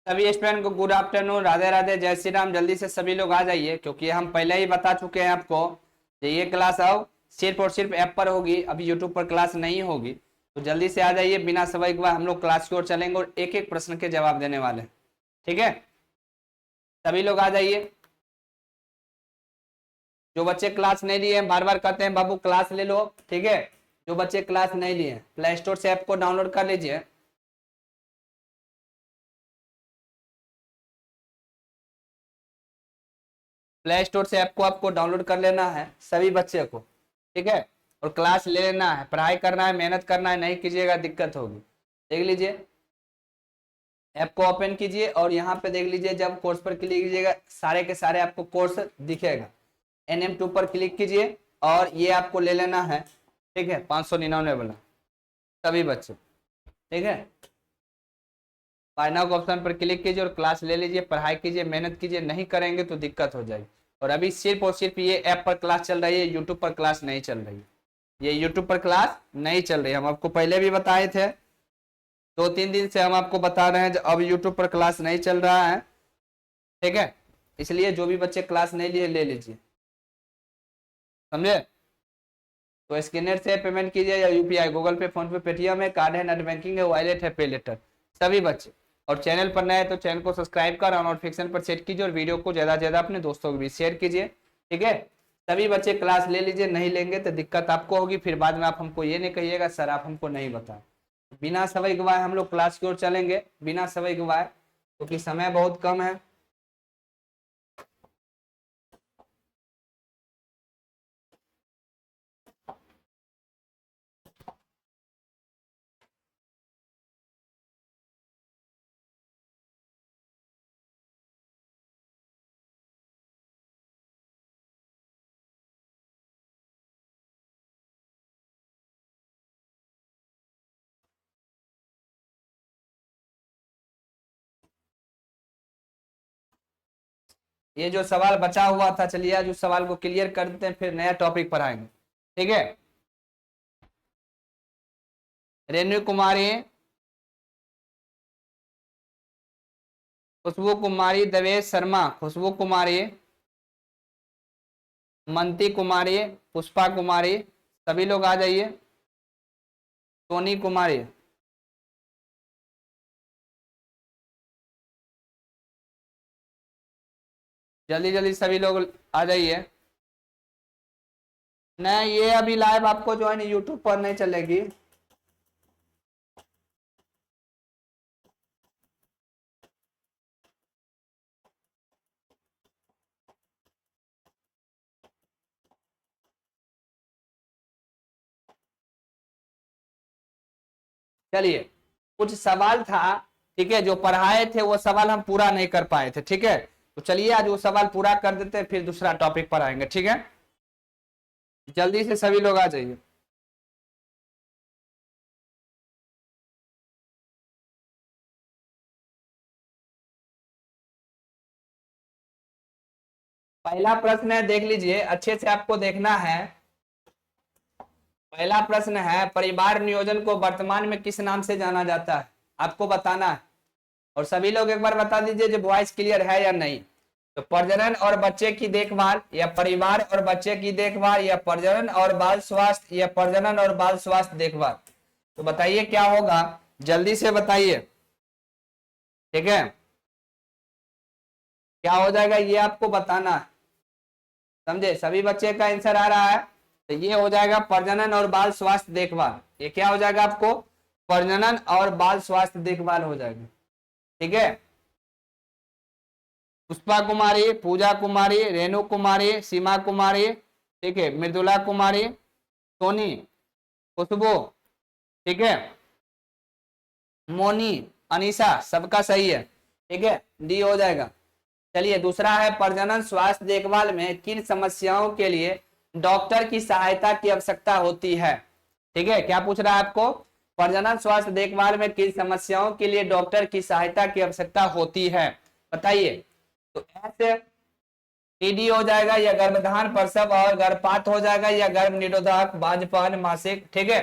सभी स्टूडेंट को good afternoon, Radhe Radhe, जय श्री राम। जल्दी से सभी लोग आ जाइए क्योंकि हम पहले ही बता चुके हैं आपको कि ये क्लास अब सिर्फ और सिर्फ ऐप पर होगी, अभी यूट्यूब पर क्लास नहीं होगी। तो जल्दी से आ जाइए, बिना समय के बाद हम लोग क्लास की ओर चलेंगे और एक एक प्रश्न के जवाब देने वाले हैं। ठीक है, सभी लोग आ जाइए। जो बच्चे क्लास नहीं लिए हैं बार बार कहते हैं बाबू क्लास ले लो, ठीक है। जो बच्चे क्लास नहीं लिए हैं प्ले स्टोर से ऐप को डाउनलोड कर लीजिए। प्ले स्टोर से ऐप को आपको डाउनलोड कर लेना है सभी बच्चे को, ठीक है। और क्लास ले लेना है, पढ़ाई करना है, मेहनत करना है, नहीं कीजिएगा दिक्कत होगी। देख लीजिए, ऐप को ओपन कीजिए और यहाँ पे देख लीजिए, जब कोर्स पर क्लिक कीजिएगा सारे के सारे आपको कोर्स दिखेगा। NM2 पर क्लिक कीजिए और ये आपको ले लेना है, ठीक है, 599 वाला सभी बच्चे, ठीक है। बाय नाउ ऑप्शन पर क्लिक कीजिए और क्लास ले लीजिए, पढ़ाई कीजिए, मेहनत कीजिए, नहीं करेंगे तो दिक्कत हो जाएगी। और अभी सिर्फ और सिर्फ ये ऐप पर क्लास चल रही है, यूट्यूब पर क्लास नहीं चल रही है। ये यूट्यूब पर क्लास नहीं चल रही है, हम आपको पहले भी बताए थे, 2-3 दिन से हम आपको बता रहे हैं अब यूट्यूब पर क्लास नहीं चल रहा है, ठीक है। इसलिए जो भी बच्चे क्लास नहीं लिए ले लीजिए, समझे। तो स्कैनर से पेमेंट कीजिए या UPI, गूगल पे, फोन पे, पेटीएम है, कार्ड है, नेट बैंकिंग है, वॉलेट है, पे लेटर, सभी बच्चे। और चैनल पर नए तो चैनल को सब्सक्राइब कर और नोटिफिकेशन पर सेट कीजिए और वीडियो को ज्यादा से ज्यादा अपने दोस्तों को भी शेयर कीजिए, ठीक है। सभी बच्चे क्लास ले लीजिए, नहीं लेंगे तो दिक्कत आपको होगी, फिर बाद में आप हमको ये नहीं कहिएगा सर आप हमको नहीं बताए। बिना समय गवाए हम लोग क्लास की ओर चलेंगे, बिना समय गवाए, क्योंकि समय बहुत कम है। ये जो सवाल बचा हुआ था, चलिए आज उस सवाल को क्लियर कर देते हैं, फिर नया टॉपिक पढ़ाएंगे, ठीक है। रेणु कुमारी, खुशबू कुमारी, देवेश शर्मा, खुशबू कुमारी, मनती कुमारी, पुष्पा कुमारी, सभी लोग आ जाइए। सोनी कुमारी, जल्दी जल्दी सभी लोग आ जाइए। नहीं, ये अभी लाइव आपको जो है ना यूट्यूब पर नहीं चलेगी। चलिए, कुछ सवाल था, ठीक है, जो पढ़ाए थे वो सवाल हम पूरा नहीं कर पाए थे, ठीक है। तो चलिए आज वो सवाल पूरा कर देते हैं, फिर दूसरा टॉपिक पढ़ाएंगे, ठीक है। जल्दी से सभी लोग आ जाइए। पहला प्रश्न है, देख लीजिए अच्छे से, आपको देखना है। पहला प्रश्न है, परिवार नियोजन को वर्तमान में किस नाम से जाना जाता है, आपको बताना है। और सभी लोग एक बार बता दीजिए जो वॉइस क्लियर है या नहीं। तो प्रजनन और बच्चे की देखभाल, या परिवार और बच्चे की देखभाल, या प्रजनन और बाल स्वास्थ्य, या प्रजनन और बाल स्वास्थ्य देखभाल। तो बताइए क्या होगा, जल्दी से बताइए, ठीक है। क्या हो जाएगा ये आपको बताना है, समझे। सभी बच्चे का आंसर आ रहा है, तो ये हो जाएगा प्रजनन और बाल स्वास्थ्य देखभाल। ये क्या हो जाएगा आपको, प्रजनन और बाल स्वास्थ्य देखभाल हो जाएगा, ठीक है। पुष्पा कुमारी, पूजा कुमारी, रेणु कुमारी, सीमा कुमारी, ठीक है, मृदुला कुमारी, सोनी, खुशबू, ठीक है, मोनी, अनीशा, सबका सही है, ठीक है, डी हो जाएगा। चलिए दूसरा है, प्रजनन स्वास्थ्य देखभाल में किन समस्याओं के लिए डॉक्टर की सहायता की आवश्यकता होती है, ठीक है। क्या पूछ रहा है आपको, प्रजनन स्वास्थ्य देखभाल में किन समस्याओं के लिए डॉक्टर की सहायता की आवश्यकता होती है, बताइए। तो ऐसे टीडी हो जाएगा, या गर्भधान, प्रसव और गर्भपात हो जाएगा, या गर्भ निरोधक, बांझपन, मासिक, ठीक है,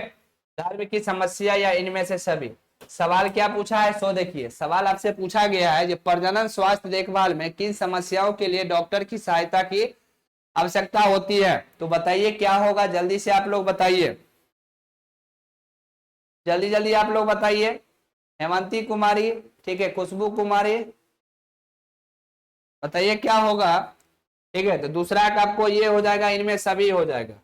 धर्म की समस्या, या इनमें से सभी। सवाल क्या पूछा है सो देखिए, सवाल आपसे पूछा गया है जो प्रजनन स्वास्थ्य देखभाल में किन समस्याओं के लिए डॉक्टर की सहायता की आवश्यकता होती है, तो बताइए क्या होगा, जल्दी से आप लोग बताइए, जल्दी जल्दी आप लोग बताइए। हेमंती कुमारी, ठीक है, खुशबू कुमारी, बताइए क्या होगा। ठीक है, तो दूसरा का आपको ये हो जाएगा, इनमें सभी हो जाएगा,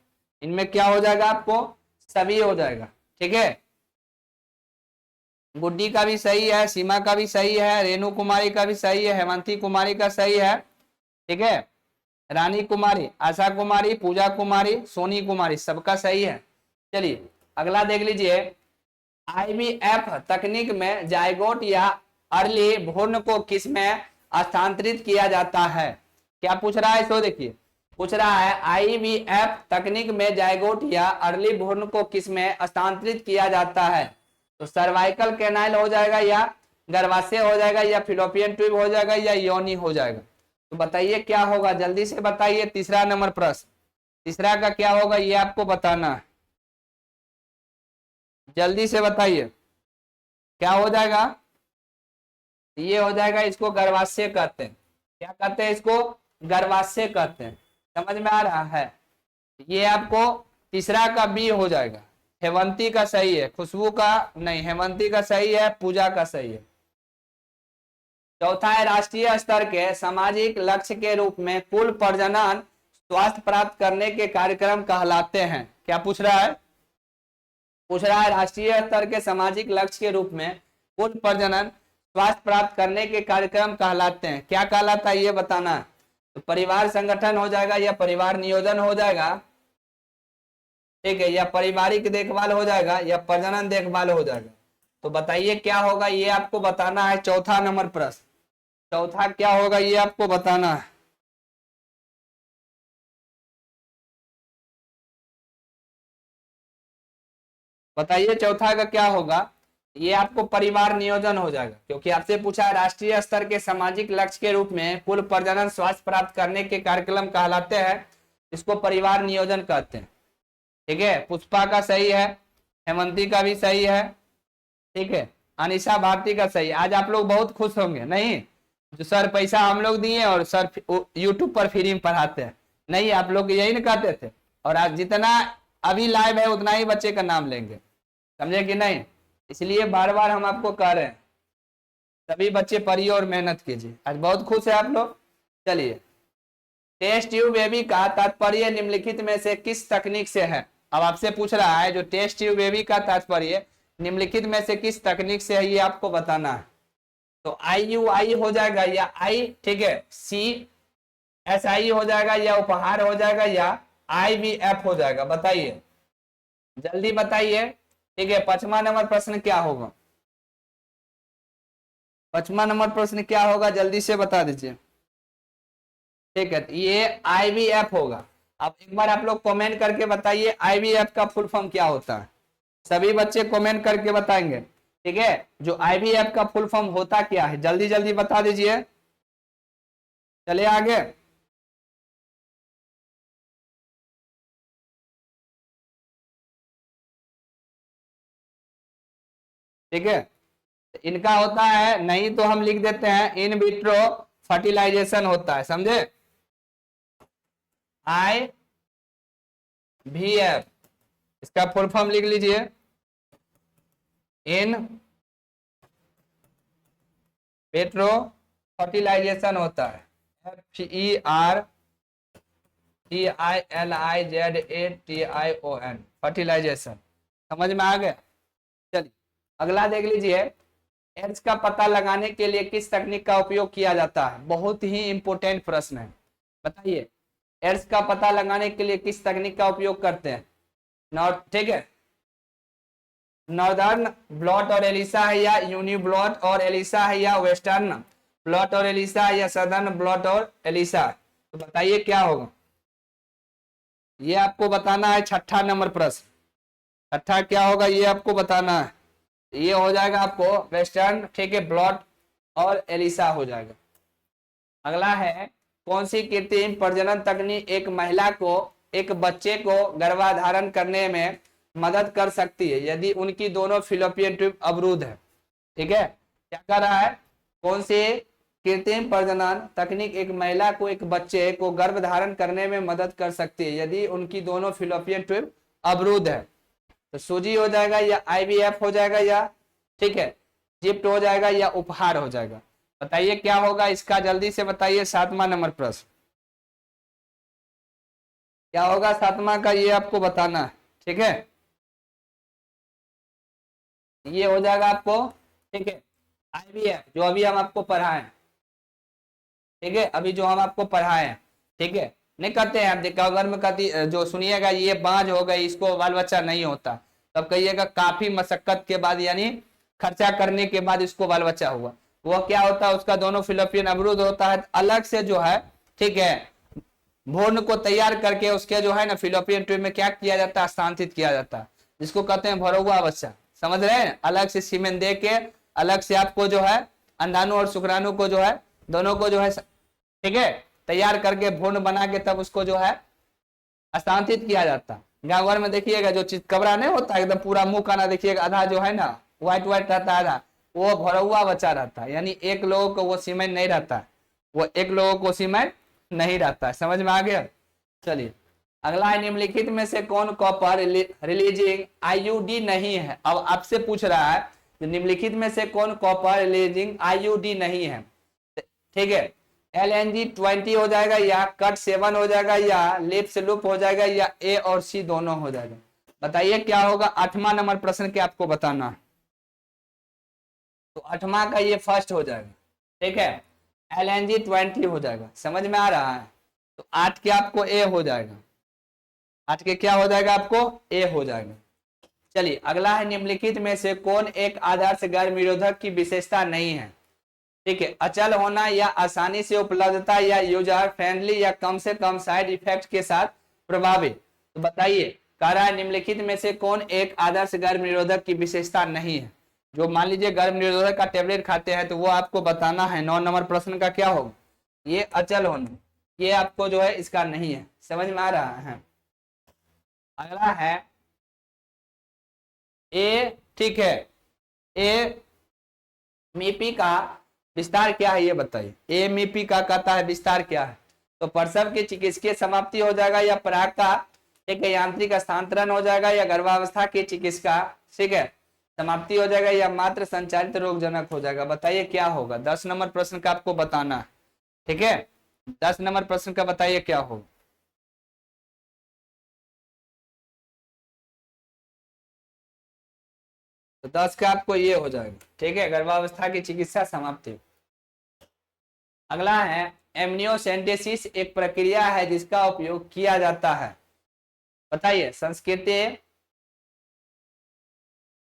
इनमें क्या हो जाएगा आपको, सभी हो जाएगा। ठीक है, गुड्डी का भी सही है, सीमा का भी सही है, रेणु कुमारी का भी सही है, हेमंती कुमारी का सही है। ठीक है, रानी कुमारी, आशा कुमारी, पूजा कुमारी, सोनी कुमारी, सबका सही है। चलिए अगला देख लीजिए, आईवीएफ तकनीक में जायगोट या अर्ली भ्रूण को किस में स्थानांतरित किया जाता है, क्या पूछ रहा है सो देखिए, पूछ रहा है आईवीएफ तकनीक में जायगोट या अर्ली भ्रूण को किस में स्थानांतरित किया जाता है, तो सर्वाइकल कैनाल हो जाएगा या गर्भाशय हो जाएगा या फिलोपियन ट्यूब हो जाएगा या योनि हो जाएगा, तो बताइए क्या होगा, जल्दी से बताइए। तीसरा नंबर प्रश्न, तीसरा का क्या होगा ये आपको बताना है, जल्दी से बताइए क्या हो जाएगा। ये हो जाएगा, इसको गर्भाशय कहते हैं, क्या कहते हैं इसको, गर्भाशय कहते हैं, समझ में आ रहा है। ये आपको तीसरा का बी हो जाएगा, हेमंती का सही है, खुशबू का नहीं, हेमंती का सही है, पूजा का सही है। चौथा है राष्ट्रीय स्तर के सामाजिक लक्ष्य के रूप में कुल प्रजनन स्वास्थ्य प्राप्त करने के कार्यक्रम कहलाते हैं, क्या पूछ रहा है, पूछ रहा है राष्ट्रीय स्तर के सामाजिक लक्ष्य के रूप में कुल प्रजनन स्वास्थ्य प्राप्त करने के कार्यक्रम कहलाते हैं, क्या कहलाता है ये बताना है। तो परिवार संगठन हो जाएगा या परिवार नियोजन हो जाएगा, ठीक है, या पारिवारिक देखभाल हो जाएगा या प्रजनन देखभाल हो जाएगा, तो बताइए क्या होगा ये आपको बताना है। चौथा नंबर प्रश्न, चौथा क्या होगा ये आपको बताना है। बताइए चौथा का क्या होगा, ये आपको परिवार नियोजन हो जाएगा, क्योंकि आपसे पूछा है राष्ट्रीय स्तर के सामाजिक लक्ष्य के रूप में कुल प्रजनन स्वास्थ्य प्राप्त करने के कार्यक्रम कहलाते हैं, इसको परिवार नियोजन कहते हैं। ठीक है, पुष्पा का सही है, हेमंती का भी सही है, ठीक है, अनिशा भारती का सही है। आज आप लोग बहुत खुश होंगे, नहीं जो सर पैसा हम लोग दिए और सर यूट्यूब पर फ्री में पढ़ाते हैं, नहीं आप लोग यही ना कहते थे, और आज जितना अभी लाइव है उतना ही बच्चे का नाम लेंगे, समझे कि नहीं, इसलिए बार बार हम आपको कह रहे हैं सभी बच्चे पढ़िए और मेहनत कीजिए। आज बहुत खुश है आप लोग। चलिए, टेस्ट ट्यूब बेबी का तात्पर्य निम्नलिखित में से किस तकनीक से है, अब आपसे पूछ रहा है जो टेस्ट ट्यूब बेबी का तात्पर्य निम्नलिखित में से किस तकनीक से है ये आपको बताना है। तो IUI हो जाएगा या आई, ठीक है, CSI हो जाएगा या उपहार हो जाएगा या IVF हो जाएगा, बताइए जल्दी बताइए। ठीक है, 5वां नंबर प्रश्न क्या होगा, 5वां नंबर प्रश्न क्या होगा जल्दी से बता दीजिए। ठीक है, ये IVF होगा। अब एक बार आप लोग कमेंट करके बताइए IVF का फुल फॉर्म क्या होता है, सभी बच्चे कमेंट करके बताएंगे। ठीक है, जो IVF का फुल फॉर्म होता क्या है जल्दी जल्दी बता दीजिए, चलिए आगे। ठीक है, इनका होता है, नहीं तो हम लिख देते हैं इन विट्रो फर्टिलाइजेशन होता है, समझे, IVF इसका फुल फॉर्म लिख लीजिए, इन विट्रो फर्टिलाइजेशन होता है, FERTILIZATION फर्टिलाइजेशन, समझ में आ गया। चलिए अगला देख लीजिए, एड्स का पता लगाने के लिए किस तकनीक का उपयोग किया जाता है, बहुत ही इंपोर्टेंट प्रश्न है, बताइए एड्स का पता लगाने के लिए किस तकनीक का उपयोग करते हैं। ठीक है, नॉर्दर्न ब्लॉट और एलिसा है या यूनिब्लॉट और एलिसा है या वेस्टर्न ब्लॉट और एलिसा है या सदर्न ब्लॉट और एलिसा, तो बताइए क्या होगा ये आपको बताना है। 6ठा नंबर प्रश्न, 6ठा क्या होगा ये आपको बताना है, ये हो जाएगा आपको वेस्टर्न, ठीक है, ब्लॉट और एलिसा हो जाएगा। अगला है कौन सी कृत्रिम प्रजनन तकनीक एक महिला को एक बच्चे को गर्भाधारण करने में मदद कर सकती है यदि उनकी दोनों फिलोपियन ट्यूब अवरुद्ध है, ठीक है, क्या कर रहा है, कौन सी कृत्रिम प्रजनन तकनीक एक महिला को एक बच्चे को गर्भ धारण करने में मदद कर सकती है यदि उनकी दोनों फिलोपियन ट्यूब अवरुद्ध है। तो सूजी हो जाएगा या आईवीएफ हो जाएगा या, ठीक है, जिप्ट हो जाएगा या उपहार हो जाएगा। बताइए क्या होगा इसका, जल्दी से बताइए। 7वां नंबर प्रश्न क्या होगा, 7वां का ये आपको बताना है। ठीक है, ये हो जाएगा आपको, ठीक है, आईवीएफ जो अभी हम आपको पढ़ाए, ठीक है, अभी जो हम आपको पढ़ाए हैं, ठीक है, नहीं करते हैं आप, देखा अगर में कहती जो सुनिएगा ये बांझ हो गई, इसको बाल बच्चा नहीं होता, तब कहिएगा काफी मशक्कत के बाद यानी खर्चा करने के बाद इसको बाल बच्चा हुआ। वो क्या होता है, उसका दोनों फिलोपियन अवरुद्ध होता है, अलग से जो है, ठीक है, भ्रूण को तैयार करके उसके जो है ना फिलोपियन ट्यूब में क्या किया जाता है, स्थानांतरित किया जाता है, जिसको कहते हैं भरौआ बच्चा। समझ रहे हैं, अलग से सीमेंट दे के अलग से आपको जो है अंडाणु और शुक्राणु को जो है दोनों को जो है, ठीक है, तैयार करके भ्रूण बना के तब उसको जो है स्थानांतरित किया जाता है। गाँव घर में देखिएगा जो चितकबरा नहीं होता एकदम पूरा मुंह काना देखिएगा आधा जो है ना व्हाइट व्हाइट रहता है, आधा वो भरौआ बच्चा रहता है, यानी एक लोगों को वो सीमेंट नहीं रहता है, वो एक लोगों को सीमेंट नहीं रहता है। समझ में आ गया। चलिए अगला है, निम्नलिखित में से कौन कॉपर रिलीजिंग आईयूडी नहीं है। अब आपसे पूछ रहा है निम्नलिखित में से कौन कॉपर रिलीजिंग आईयूडी नहीं है। ठीक है, LNG-20 हो जाएगा या कट 7 हो जाएगा या लिप्स लूप हो जाएगा या ए और सी दोनों हो जाएगा। बताइए क्या होगा। 8वां नंबर प्रश्न के आपको बताना, तो 8वां का ये फर्स्ट हो जाएगा। ठीक है, LNG-20 हो जाएगा। समझ में आ रहा है, तो 8 के आपको ए हो जाएगा, 8 के क्या हो जाएगा आपको ए हो जाएगा। चलिए अगला है, निम्नलिखित में से कौन एक आदर्श गर्भ निरोधक की विशेषता नहीं है। ठीक है, अचल होना या आसानी से उपलब्धता या यूजर फ्रेंडली या कम से कम साइड इफेक्ट के साथ प्रभावी। तो बताइए, कह रहा है निम्नलिखित में से कौन एक आदर्श गर्भ निरोधक की विशेषता नहीं है। जो मान लीजिए गर्भ निरोधक का टेबलेट खाते हैं तो वो आपको बताना है। 9 नंबर प्रश्न का क्या होगा, ये अचल होना, ये आपको जो है इसका नहीं है। समझ में आ रहा है। अगला है ए, ठीक है, ए मीपी का विस्तार क्या है ये बताइए। एमईपी का कहता है विस्तार क्या है। तो प्रसव की चिकित्सकीय समाप्ति हो जाएगा या पराग का एक यांत्रिक स्थानांतरण हो जाएगा या गर्भावस्था की चिकित्सा, ठीक है, समाप्ति हो जाएगा या मात्र संचालित रोगजनक हो जाएगा। बताइए क्या होगा। 10 नंबर प्रश्न का आपको बताना है। ठीक है, 10 नंबर प्रश्न का बताइए क्या होगा। तो 10 का आपको ये हो जाएगा। ठीक है, गर्भावस्था की चिकित्सा समाप्ति। अगला है, एमनियोसेंटेसिस एक प्रक्रिया है जिसका उपयोग किया जाता है। बताइए,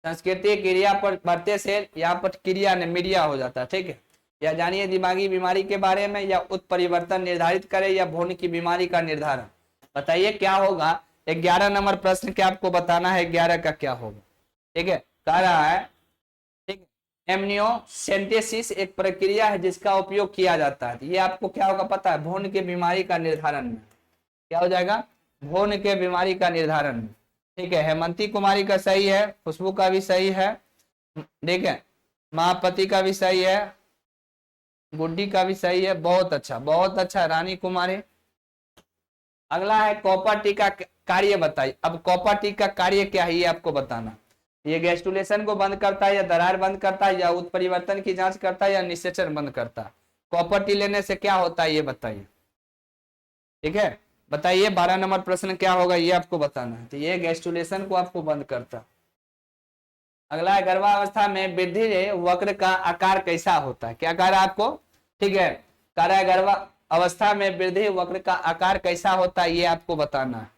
संस्कृति क्रिया पर बढ़ते सेल, यहाँ पर क्रिया ने मीडिया हो जाता है। ठीक है, या जानिए दिमागी बीमारी के बारे में या उत्परिवर्तन निर्धारित करे या भ्रूण की बीमारी का निर्धारण। बताइए क्या होगा। 11 नंबर प्रश्न के आपको बताना है, 11 का क्या होगा। ठीक है, कह रहा है, ठीक है, एमनियोसेंटेसिस एक प्रक्रिया है जिसका उपयोग किया जाता है। ये आपको क्या होगा पता है, भ्रूण की बीमारी का निर्धारण में। क्या हो जाएगा, भ्रूण के बीमारी का निर्धारण में। ठीक है, हेमंती कुमारी का सही है, खुशबू का भी सही है, ठीक है, महापति का भी सही है, गुड्डी का भी सही है। बहुत अच्छा, बहुत अच्छा, रानी कुमारी। अगला है, कॉपर टी का कार्य बताइए। अब कॉपर टी का कार्य क्या है ये आपको बताना। ये गैस्ट्रुलेशन को बंद करता है या दरार बंद करता है या उत्परिवर्तन की जांच करता है या निषेचन बंद करता है। कॉपर टी लेने से क्या होता है ये बताइए। ठीक है, बताइए 12 नंबर प्रश्न क्या होगा ये आपको बताना है। तो ये गैस्ट्रुलेशन को आपको बंद करता। अगला है, गर्भावस्था में वृद्धि वक्र का आकार कैसा होता है। क्या कह रहा है आपको, ठीक है, कह रहा है गर्भावस्था में वृद्धि वक्र का आकार कैसा होता है ये आपको बताना है।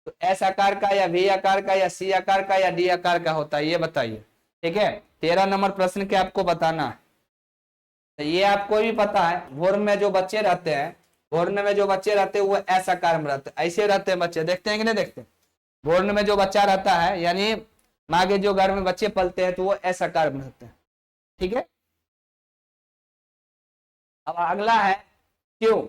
तो एस आकार का या वी आकार का या सी आकार का या डी आकार का होता है ये बताइए। ठीक है, 13 नंबर प्रश्न के आपको बताना है। तो ये आपको भी पता है, भ्रूण में जो बच्चे रहते हैं, भ्रूण में जो बच्चे रहते हैं वो एस आकार में रहते हैं, ऐसे रहते हैं बच्चे। देखते हैं कि नहीं देखते। भ्रूण में जो बच्चा रहता है यानी माँ के जो घर में बच्चे पलते हैं तो वो एस आकार में रहते हैं। ठीक है, अब अगला है, क्यों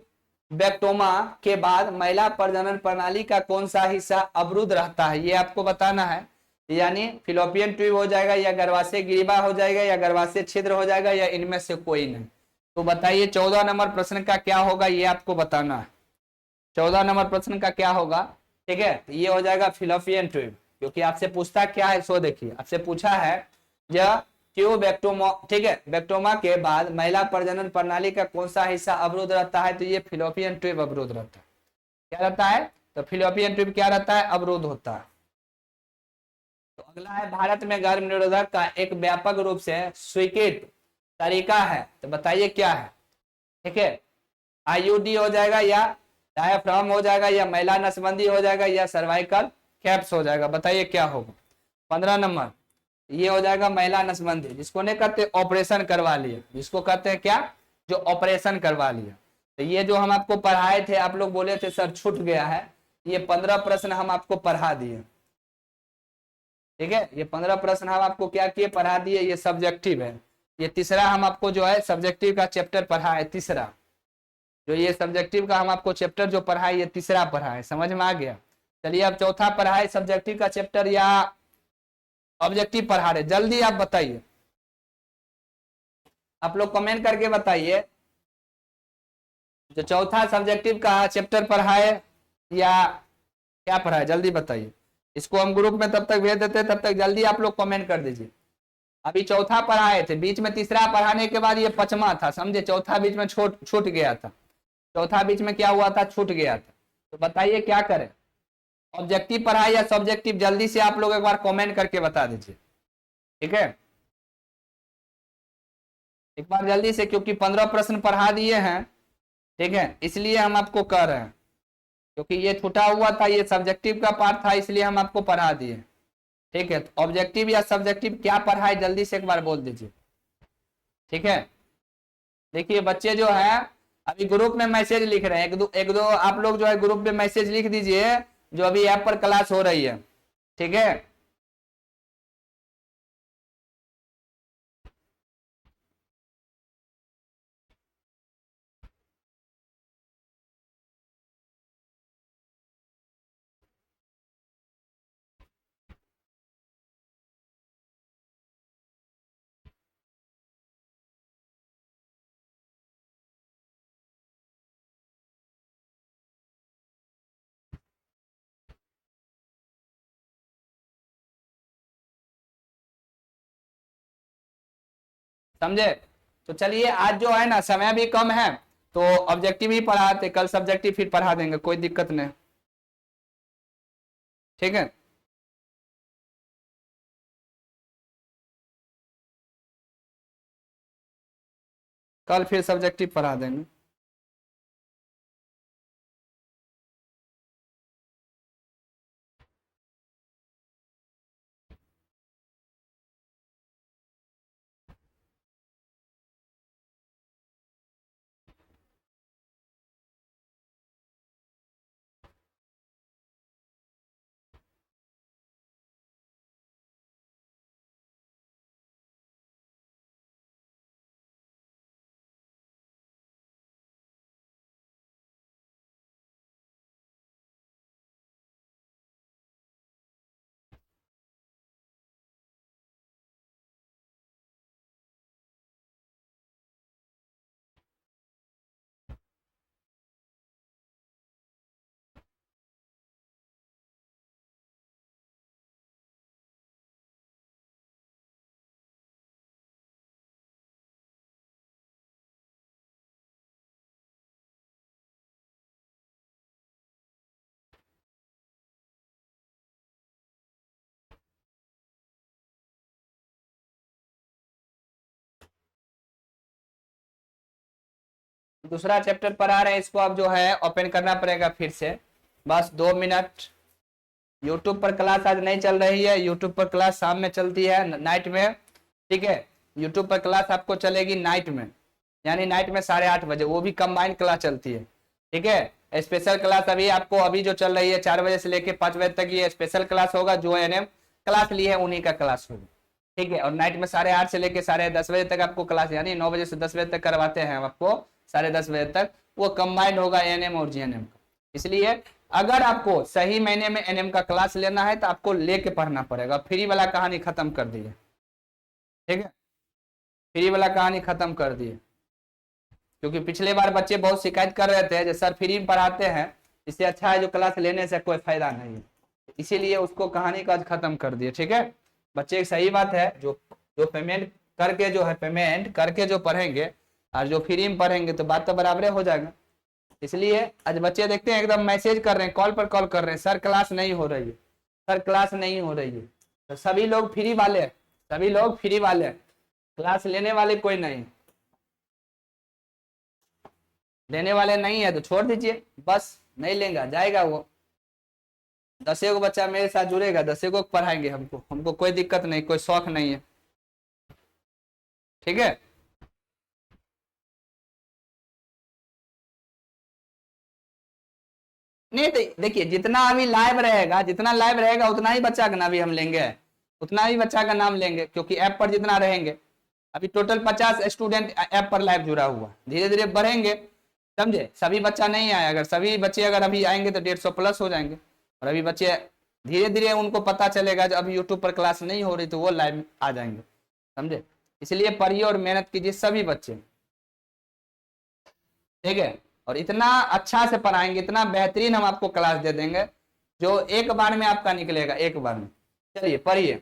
बैक्टोमा के बाद महिला प्रजनन प्रणाली का कौन सा हिस्सा अवरुद्ध रहता है ये आपको बताना है। यानी फिलोपियन ट्यूब हो जाएगा या गर्भाशय ग्रीवा हो जाएगा या गर्भाशय छिद्र हो जाएगा या इनमें से कोई नहीं। तो बताइए 14 नंबर प्रश्न का क्या होगा, ये आपको बताना है। 14 नंबर प्रश्न का क्या होगा, ठीक है, ये हो जाएगा फिलोपियन ट्यूब। क्योंकि आपसे पूछता क्या है, सो देखिए आपसे पूछा है यह ट्यूब एक्टोमा, ठीक है, बैक्टोमा के बाद महिला प्रजनन प्रणाली का कौन सा हिस्सा अवरुद्ध रहता है, तो ये फिलोपियन ट्यूब अवरुद्ध रहता है। क्या रहता है, तो फिलोपियन ट्यूब क्या रहता है, अवरुद्ध होता है। तो अगला है भारत में गर्भ निरोधक का एक व्यापक रूप से स्वीकृत तरीका है, तो बताइए क्या है। ठीक है, आईयूडी हो जाएगा या डायाफ्राम हो जाएगा या महिला नसबंदी हो जाएगा या सर्वाइकल कैप्स हो जाएगा, बताइए क्या होगा। 15 नंबर ये हो जाएगा महिला नसबंदी, जिसको नहीं कहते ऑपरेशन करवा लिया, जिसको कहते हैं क्या, जो ऑपरेशन करवा लिया। तो ये जो हम आपको पढ़ाए थे, आप लोग बोले थे सर छूट गया है, ये 15 प्रश्न हम आपको पढ़ा दिए। ठीक है, ये 15 प्रश्न हम आपको क्या किए, पढ़ा दिए। ये सब्जेक्टिव है, ये तीसरा हम आपको जो है सब्जेक्टिव का चैप्टर पढ़ा है, तीसरा जो ये सब्जेक्टिव का हम आपको चैप्टर जो पढ़ा है, ये तीसरा पढ़ा है, समझ में आ गया। चलिए अब चौथा पढ़ा है सब्जेक्टिव का चैप्टर या ऑब्जेक्टिव पढ़ा रहे, जल्दी आप बताइए, आप लोग कमेंट करके बताइए जो चौथा सब्जेक्टिव का चैप्टर पढ़ा है या क्या पढ़ा है, जल्दी बताइए। इसको हम ग्रुप में तब तक भेज देते हैं, तब तक जल्दी आप लोग कमेंट कर दीजिए। अभी चौथा पढ़ाए थे, बीच में तीसरा पढ़ाने के बाद ये पांचवा था, समझे, चौथा बीच में छूट गया था, चौथा बीच में क्या हुआ था, छूट गया था। तो बताइए क्या करें, ऑब्जेक्टिव पढ़ाए या सब्जेक्टिव, जल्दी से आप लोग एक बार कमेंट करके बता दीजिए। ठीक है, एक बार जल्दी से, क्योंकि 15 प्रश्न पढ़ा दिए हैं, ठीक है, इसलिए हम आपको कह रहे हैं, क्योंकि ये छूटा हुआ था, ये सब्जेक्टिव का पार्ट था, इसलिए हम आपको पढ़ा दिए। ठीक है, तो ऑब्जेक्टिव या सब्जेक्टिव क्या पढ़ाए, जल्दी से एक बार बोल दीजिए। ठीक है, देखिए बच्चे जो है अभी ग्रुप में मैसेज लिख रहे हैं, एक दो आप लोग जो है ग्रुप में मैसेज लिख दीजिए जो अभी ऐप पर क्लास हो रही है। ठीक है, समझे। तो चलिए आज जो है ना समय भी कम है, तो ऑब्जेक्टिव ही पढ़ाते, कल सब्जेक्टिव फिर पढ़ा देंगे, कोई दिक्कत नहीं। ठीक है, कल फिर सब्जेक्टिव पढ़ा देंगे। दूसरा चैप्टर पढ़ा रहे हैं, इसको अब जो है ओपन करना पड़ेगा फिर से, बस 2 मिनट। यूट्यूब पर क्लास आज नहीं चल रही है, यूट्यूब पर क्लास शाम में चलती है, नाइट में। ठीक है, यूट्यूब पर क्लास आपको चलेगी नाइट में, यानी नाइट में 8:30 बजे, वो भी कंबाइंड क्लास चलती है। ठीक है, स्पेशल क्लास अभी आपको अभी जो चल रही है 4 बजे से लेके 5 बजे तक, ये स्पेशल क्लास होगा, जो एनएम क्लास ली है उन्हीं का क्लास होगा। ठीक है, और नाइट में 8:30 से लेके 10:30 बजे तक आपको क्लास, यानी 9 बजे से 10 बजे तक करवाते हैं हम आपको, 10:30 बजे तक, वो कंबाइंड होगा एएनएम और जीएनएम का। इसलिए अगर आपको सही महीने में एनएम का क्लास लेना है तो आपको लेके पढ़ना पड़ेगा। फ्री वाला कहानी खत्म कर दिए, ठीक है, फ्री वाला कहानी खत्म कर दिए। क्योंकि पिछले बार बच्चे बहुत शिकायत कर रहे थे, सर फ्री में पढ़ाते हैं, इससे अच्छा है जो क्लास लेने से कोई फायदा नहीं है, इसीलिए उसको कहानी का खत्म कर दिए, ठीक है। बच्चे सही बात है, जो जो पेमेंट करके जो है पेमेंट करके जो पढ़ेंगे और जो फ्री में पढ़ेंगे तो बात तो बराबर हो जाएगा। इसलिए आज बच्चे देखते हैं एकदम मैसेज कर रहे हैं, कॉल पर कॉल कर रहे हैं, सर क्लास नहीं हो रही है, सर क्लास नहीं हो रही है। तो सभी लोग फ्री वाले हैं, सभी लोग फ्री वाले हैं, क्लास लेने वाले कोई नहीं, लेने वाले नहीं है तो छोड़ दीजिए, बस नहीं लेगा जाएगा वो। 10 को बच्चा मेरे साथ जुड़ेगा, 10 को पढ़ाएंगे, हमको हमको कोई दिक्कत नहीं, कोई शौक नहीं है, ठीक है। नहीं तो देखिए जितना अभी लाइव रहेगा, जितना लाइव रहेगा उतना ही बच्चा का नाम भी हम लेंगे, उतना ही बच्चा का नाम लेंगे, क्योंकि ऐप पर जितना रहेंगे, अभी टोटल 50 स्टूडेंट ऐप पर लाइव जुड़ा हुआ, धीरे धीरे बढ़ेंगे, समझे। सभी बच्चा नहीं आए, अगर सभी बच्चे अगर अभी आएंगे तो 150 प्लस हो जाएंगे, और अभी बच्चे धीरे धीरे उनको पता चलेगा जब अभी यूट्यूब पर क्लास नहीं हो रही तो वो लाइव आ जाएंगे, समझे। इसलिए पढ़िए और मेहनत कीजिए सभी बच्चे, ठीक है। और इतना अच्छा से पढ़ाएंगे, इतना बेहतरीन हम आपको क्लास दे देंगे जो एक बार में आपका निकलेगा, एक बार में। चलिए पढ़िए,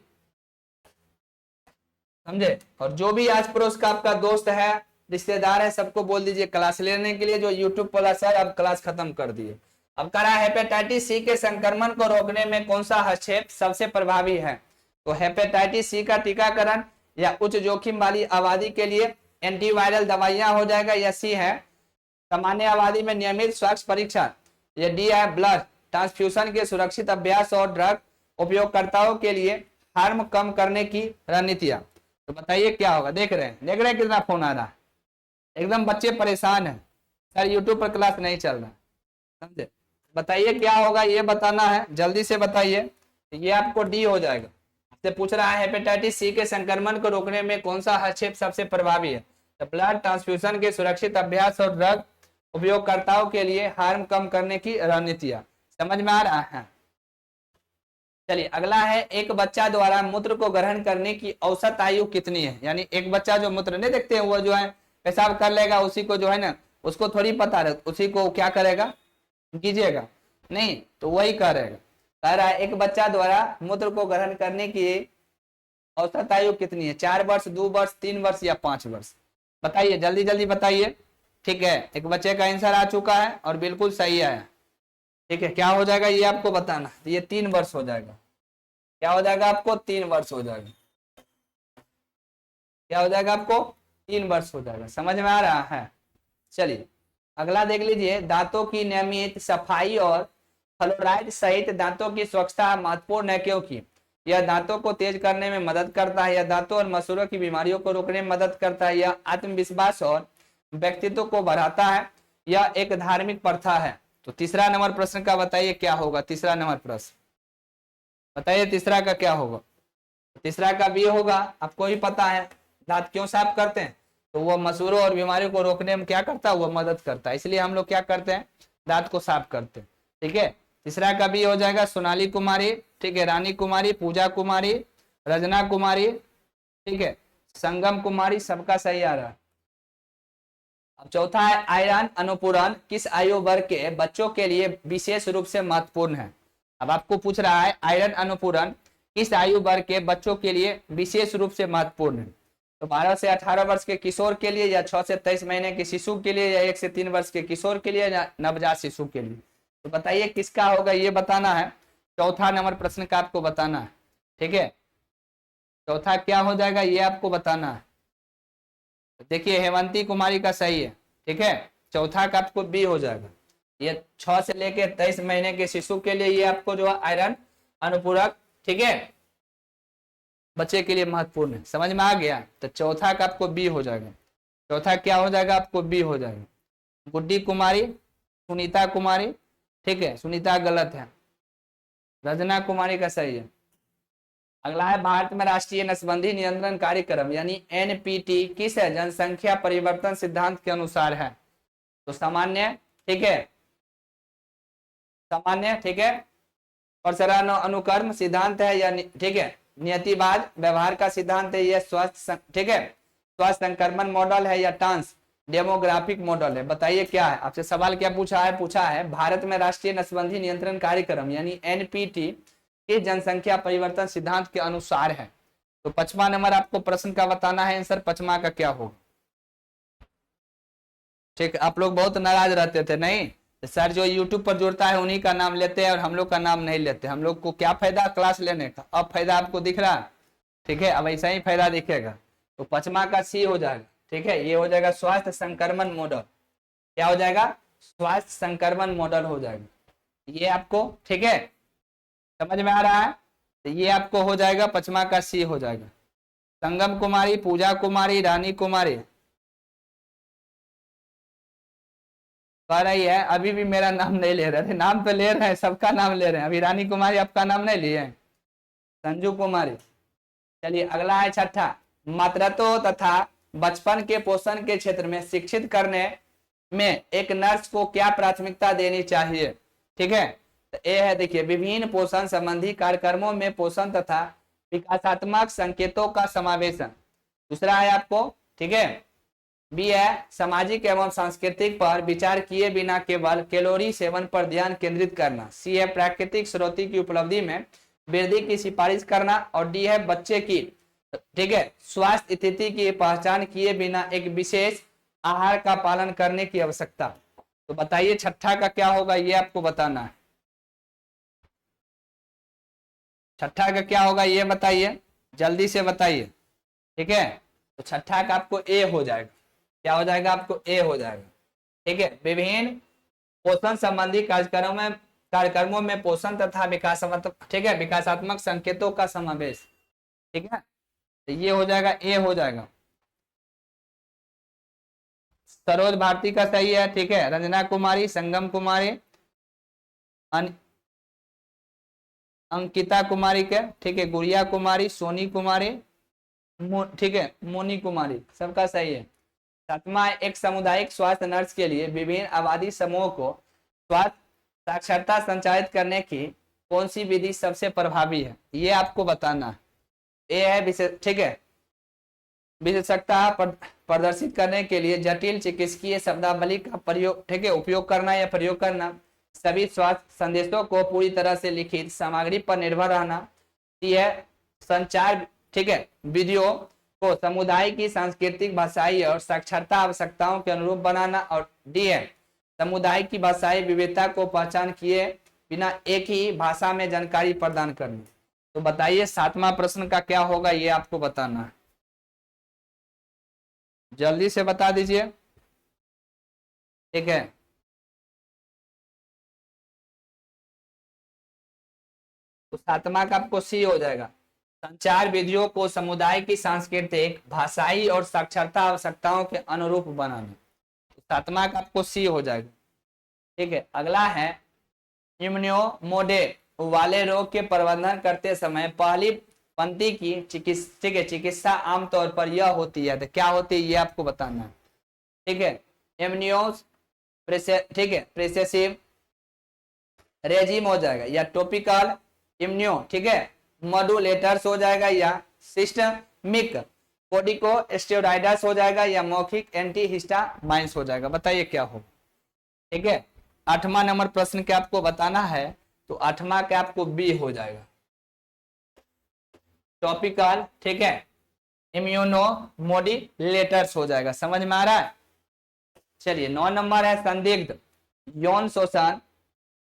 समझे। और जो भी आस पड़ोस का आपका दोस्त है, रिश्तेदार है, सबको बोल दीजिए क्लास लेने के लिए, जो यूट्यूब वाला सर अब क्लास खत्म कर दिए। अब कह रहा है हेपेटाइटिस सी के संक्रमण को रोकने में कौन सा हस्तक्षेप सबसे प्रभावी है। तो हेपेटाइटिस सी का टीकाकरण या उच्च जोखिम वाली आबादी के लिए एंटीवायरल दवाइयां हो जाएगा, या सी है सामान्य आबादी में नियमित स्वास्थ्य परीक्षण, या डी है ब्लड ट्रांसफ्यूजन के सुरक्षित अभ्यास और ड्रग उपयोगकर्ताओं के लिए हार्म कम करने की रणनीतियां। तो बताइए क्या होगा। देख रहे हैं कितना फोन आ रहा है, एकदम बच्चे परेशान है, सर यूट्यूब पर क्लास नहीं चल रहा, समझे। बताइए क्या होगा, ये बताना है, जल्दी से बताइए। ये आपको डी हो जाएगा। आपसे पूछ रहा है हेपेटाइटिस सी के संक्रमण को रोकने में कौन सा हस्तक्षेप सबसे प्रभावी है। तो ब्लड ट्रांसफ्यूजन के सुरक्षित अभ्यास और ड्रग उपयोगकर्ताओं के लिए हार्म कम करने की रणनीतियां। समझ में आ रहा है। चलिए अगला है, एक बच्चा द्वारा मूत्र को ग्रहण करने की औसत आयु कितनी है। यानी एक बच्चा जो मूत्र नहीं देखते हैं, वो जो है पेशाब कर लेगा, उसी को जो है ना, उसको थोड़ी पता है, उसी को क्या करेगा, कीजिएगा नहीं, तो वही करेगा। कह रहा है एक बच्चा द्वारा मूत्र को ग्रहण करने की औसत आयु कितनी है, 4 वर्ष, 2 वर्ष, 3 वर्ष या 5 वर्ष। बताइए जल्दी जल्दी बताइए, ठीक है। एक बच्चे का आंसर आ चुका है और बिल्कुल सही आया, ठीक है। क्या हो जाएगा ये आपको बताना, तो ये 3 वर्ष हो जाएगा। क्या हो जाएगा आपको, 3 वर्ष हो जाएगा। क्या हो जाएगा आपको, 3 वर्ष हो जाएगा। समझ में आ रहा है। चलिए अगला देख लीजिए, दांतों की नियमित सफाई और फ्लोराइड सहित दांतों की स्वच्छता महत्वपूर्ण है क्योंकि यह दांतों को तेज करने में मदद करता है, यह दांतों और मसूड़ों की बीमारियों को रोकने में मदद करता है, यह आत्मविश्वास और व्यक्तित्व को बढ़ाता है, यह एक धार्मिक प्रथा है। तो तीसरा नंबर प्रश्न का बताइए क्या होगा। तीसरा नंबर प्रश्न बताइए, तीसरा का क्या होगा। तीसरा का भी होगा, आपको ही पता है दांत क्यों साफ करते हैं, तो वो मसूड़ों और बीमारियों को रोकने में क्या करता है, वो मदद करता है, इसलिए हम लोग क्या करते हैं, दांत को साफ करते हैं, ठीक है। तीसरा का भी हो जाएगा सोनाली कुमारी, ठीक है, रानी कुमारी, पूजा कुमारी, रजना कुमारी, ठीक है, संगम कुमारी, सबका सही आ रहा है। अब चौथा है आयरन अनुपूरण किस आयु वर्ग के बच्चों के लिए विशेष रूप से महत्वपूर्ण है। अब आपको पूछ रहा है आयरन अनुपूरण किस आयु वर्ग के बच्चों के लिए विशेष रूप से महत्वपूर्ण है। तो 12 से 18 वर्ष के किशोर के लिए, या 6 से 23 महीने के शिशु के लिए, या 1 से 3 वर्ष के किशोर के लिए, या नवजात शिशु के लिए। तो बताइए किसका होगा, ये बताना है। चौथा नंबर प्रश्न का आपको बताना है, ठीक है। चौथा क्या हो जाएगा ये आपको बताना है। देखिए हेमंती कुमारी का सही है, ठीक है। चौथा का आपको बी हो जाएगा। ये 6 से लेके 23 महीने के शिशु के लिए ये आपको जो है आयरन अनुपूरक, ठीक है, बच्चे के लिए महत्वपूर्ण है। समझ में आ गया। तो चौथा का आपको बी हो जाएगा। चौथा क्या हो जाएगा, आपको बी हो जाएगा। गुड्डी कुमारी, सुनीता कुमारी, ठीक है, सुनीता गलत है, रजना कुमारी का सही है। अगला है भारत में राष्ट्रीय नसबंदी नियंत्रण कार्यक्रम यानी एनपीटी किस है जनसंख्या परिवर्तन सिद्धांत के अनुसार है। तो सामान्य, ठीक है, सामान्य, ठीक है, और सराहना अनुकर्म सिद्धांत है या ठीक है, नियतिवाद व्यवहार का सिद्धांत है, यह स्वास्थ्य, ठीक है, स्वास्थ्य संक्रमण मॉडल है या टांस डेमोग्राफिक मॉडल है। बताइए क्या है, आपसे सवाल क्या पूछा है भारत में राष्ट्रीय नसबंदी नियंत्रण कार्यक्रम यानी एनपीटी के जनसंख्या परिवर्तन सिद्धांत के अनुसार है। तो 5वां नंबर आपको प्रश्न का बताना है आंसर 5वां का क्या होगा। ठीक, आप लोग बहुत नाराज रहते थे, नहीं सर जो यूट्यूब पर जुड़ता है उन्हीं का नाम लेते हैं और हम लोग का नाम नहीं लेते, हम लोग को क्या फायदा क्लास लेने का। अब फायदा आपको दिख रहा है, ठीक है, अब ऐसा ही फायदा दिखेगा। तो 5वां का सी हो जाएगा, ठीक है, ये हो जाएगा स्वास्थ्य संक्रमण मॉडल। क्या हो जाएगा, स्वास्थ्य संक्रमण मॉडल हो जाएगा ये आपको, ठीक है, समझ में आ रहा है। तो ये आपको हो जाएगा 5वां का सी हो जाएगा। संगम कुमारी, पूजा कुमारी, रानी कुमारी कह रही है अभी भी मेरा नाम नहीं ले रहे थे, नाम तो ले रहे हैं, सबका नाम ले रहे हैं, अभी रानी कुमारी आपका नाम नहीं लिए हैं, संजू कुमारी। चलिए अगला है 6ठा, मातृत्व तथा बचपन के पोषण के क्षेत्र में शिक्षित करने में एक नर्स को क्या प्राथमिकता देनी चाहिए। ठीक है, तो ए है, देखिए, विभिन्न पोषण संबंधी कार्यक्रमों में पोषण तथा विकासात्मक संकेतों का समावेशन। दूसरा है आपको, ठीक है, बी है, सामाजिक एवं सांस्कृतिक पर विचार किए बिना केवल कैलोरी सेवन पर ध्यान केंद्रित करना। सी है, प्राकृतिक स्रोतों की उपलब्धि में वृद्धि की सिफारिश करना। और डी है, बच्चे की, ठीक है, स्वास्थ्य स्थिति की पहचान किए बिना एक विशेष आहार का पालन करने की आवश्यकता। तो बताइए 6ठा का क्या होगा, ये आपको बताना है। 6ठा का क्या होगा ये बताइए, जल्दी से बताइए। ठीक है, तो 6ठा का आपको ए हो जाएगा। क्या हो जाएगा, आपको ए हो जाएगा। ठीक है, विभिन्न पोषण संबंधी कार्यक्रमों में पोषण तथा विकासात्मक, ठीक है, विकासात्मक संकेतों का समावेश। ठीक है, तो ये हो जाएगा, ए हो जाएगा। सरोज भारती का सही है, ठीक है, रंजना कुमारी, संगम कुमारी, अंकिता कुमारी के, ठीक है, गुड़िया कुमारी, सोनी कुमारी, ठीक है, मोनी कुमारी, सबका सही है। 7वां, एक सामुदायिक स्वास्थ्य नर्स के लिए विभिन्न आबादी समूहों को स्वास्थ्य साक्षरता संचालित करने की कौन सी विधि सबसे प्रभावी है, ये आपको बताना है। ए है, ठीक है, विशेषज्ञता प्रदर्शित करने के लिए जटिल चिकित्सकीय शब्दावली का प्रयोग, ठीक है, उपयोग करना या प्रयोग करना। सभी स्वास्थ्य संदेशों को पूरी तरह से लिखित सामग्री पर निर्भर रहना। यह संचार, ठीक है, वीडियो को समुदाय की सांस्कृतिक, भाषाई और साक्षरता आवश्यकताओं के अनुरूप बनाना। और डी है, समुदाय की भाषाई विविधता को पहचान किए बिना एक ही भाषा में जानकारी प्रदान करना। तो बताइए 7वां प्रश्न का क्या होगा, ये आपको बताना है, जल्दी से बता दीजिए। ठीक है, तो 7वां का आपको सी हो जाएगा, संचार विधियों को समुदाय की सांस्कृतिक, भाषाई और साक्षरता आवश्यकताओं के अनुरूप बनाना। तो 7वां का आपको सी हो जाएगा। ठीक है, अगला है, इम्यूनोमोडे वाले रोग के प्रबंधन करते समय पहली पंक्ति की चिकित्सा आमतौर पर यह होती है, तो क्या होती है ये आपको बताना है। ठीक है, इम्यूनोस, ठीक है, प्रेसेसिव रेजिम हो जाएगा, या टॉपिकल इम्यूनो, ठीक है, मॉड्यूलेटर्स हो जाएगा, या सिस्टमिक कोर्टिकोस्टेरॉइड्स हो जाएगा, या मौखिक एंटीहिस्टामाइन्स हो जाएगा। बताइए क्या हो। ठीक है, 8वां नंबर प्रश्न क्या आपको बताना है, तो 8वां क्या आपको बी हो जाएगा, टॉपिकल, ठीक है, इम्यूनो मॉड्यूलेटर्स हो जाएगा। समझ में आ रहा है। चलिए 9 नंबर है, संदिग्ध यौन शोषण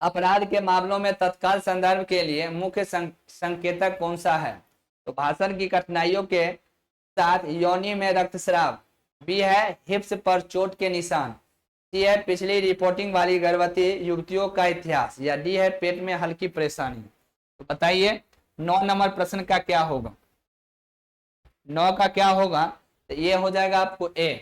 अपराध के मामलों में तत्काल संदर्भ के लिए मुख्य संकेतक कौन सा है। तो भाषण की कठिनाइयों के साथ योनि में रक्तस्राव। बी है, हिप्स पर चोट के निशान। सी है, पिछली रिपोर्टिंग वाली गर्भवती युवतियों का इतिहास। या डी है, पेट में हल्की परेशानी। तो बताइए 9 नंबर प्रश्न का क्या होगा, 9 का क्या होगा, तो ये हो जाएगा आपको ए।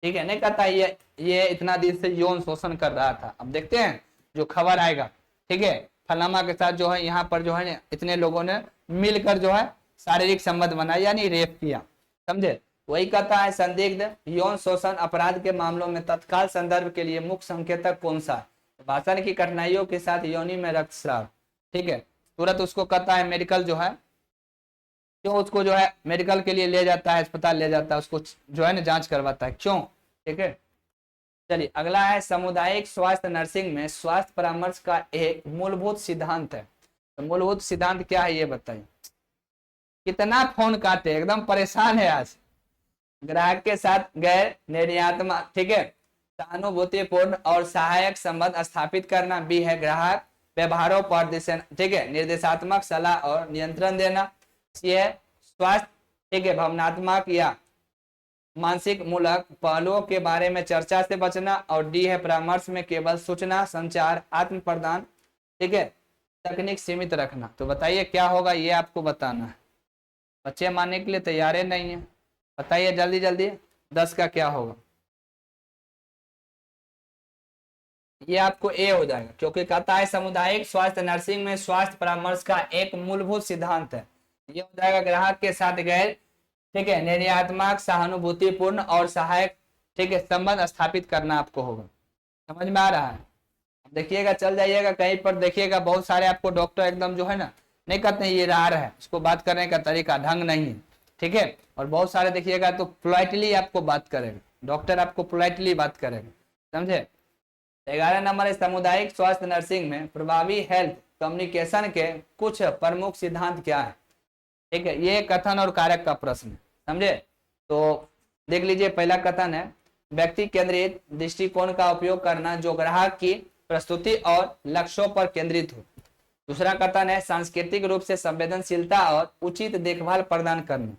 ठीक है, नहीं कहता ये इतना दिन से यौन शोषण कर रहा था, अब देखते हैं जो खबर आएगा। ठीक है, फलामा के साथ जो है यहाँ पर जो है इतने लोगों ने मिलकर जो है शारीरिक संबंध बनाया यानी रेप किया, समझे। वही कहता है, संदिग्ध यौन शोषण अपराध के मामलों में तत्काल संदर्भ के लिए मुख्य संकेतक कौन सा। भाषण की कठिनाइयों के साथ योनि में रक्तस्राव, ठीक है, तुरंत उसको कहता है मेडिकल जो है, क्यों उसको जो है मेडिकल के लिए ले जाता है, अस्पताल ले जाता है, उसको जो है ना जांच करवाता है, क्यों, ठीक है। चलिए अगला है सामुदायिक स्वास्थ्य नर्सिंग में स्वास्थ्य परामर्श का एक मूलभूत सिद्धांत है। तो मूलभूत सिद्धांत क्या है ये बताइए। कितना फोन काटे, एकदम परेशान है आज। ग्राहक के साथ गैर निर्णयात्मक, ठीक है, सहानुभूतिपूर्ण और सहायक संबंध स्थापित करना। बी है ग्राहक व्यवहारों पर ठीक है निर्देशात्मक सलाह और नियंत्रण देना। सी है स्वास्थ्य, ठीक है, भावनात्मक या मानसिक मूलक पहलुओं के बारे में चर्चा से बचना। और डी है परामर्श में केवल सूचना संचार आत्म प्रदान, ठीक है, तकनीक सीमित रखना। तो बताइए क्या होगा, ये आपको बताना है। बच्चे मानने के लिए तैयार नहीं है, बताइए जल्दी जल्दी 10 का क्या होगा। ये आपको ए हो जाएगा, क्योंकि कहता है सामुदायिक स्वास्थ्य नर्सिंग में स्वास्थ्य परामर्श का एक मूलभूत सिद्धांत है। ये हो जाएगा ग्राहक के साथ गैर, ठीक है, निर्णयात्मक सहानुभूतिपूर्ण और सहायक, ठीक है, संबंध स्थापित करना आपको होगा। समझ में आ रहा है। देखिएगा चल जाइएगा कहीं पर, देखिएगा बहुत सारे आपको डॉक्टर एकदम जो है ना नहीं कहते हैं ये रार है, उसको बात करने का तरीका ढंग नहीं है, ठीक है। और बहुत सारे देखिएगा तो पोलाइटली आपको बात करेगा, डॉक्टर आपको पोलाइटली बात करेगा, समझे। 11 नंबर है सामुदायिक स्वास्थ्य नर्सिंग में प्रभावी हेल्थ कम्युनिकेशन के कुछ प्रमुख सिद्धांत क्या है, ठीक है। ये कथन और कारक का प्रश्न है, समझे। तो देख लीजिए पहला कथन है व्यक्ति केंद्रित दृष्टिकोण का उपयोग करना जो ग्राहक की प्रस्तुति और लक्ष्यों पर केंद्रित हो। दूसरा कथन है सांस्कृतिक रूप से संवेदनशीलता और उचित देखभाल प्रदान करना।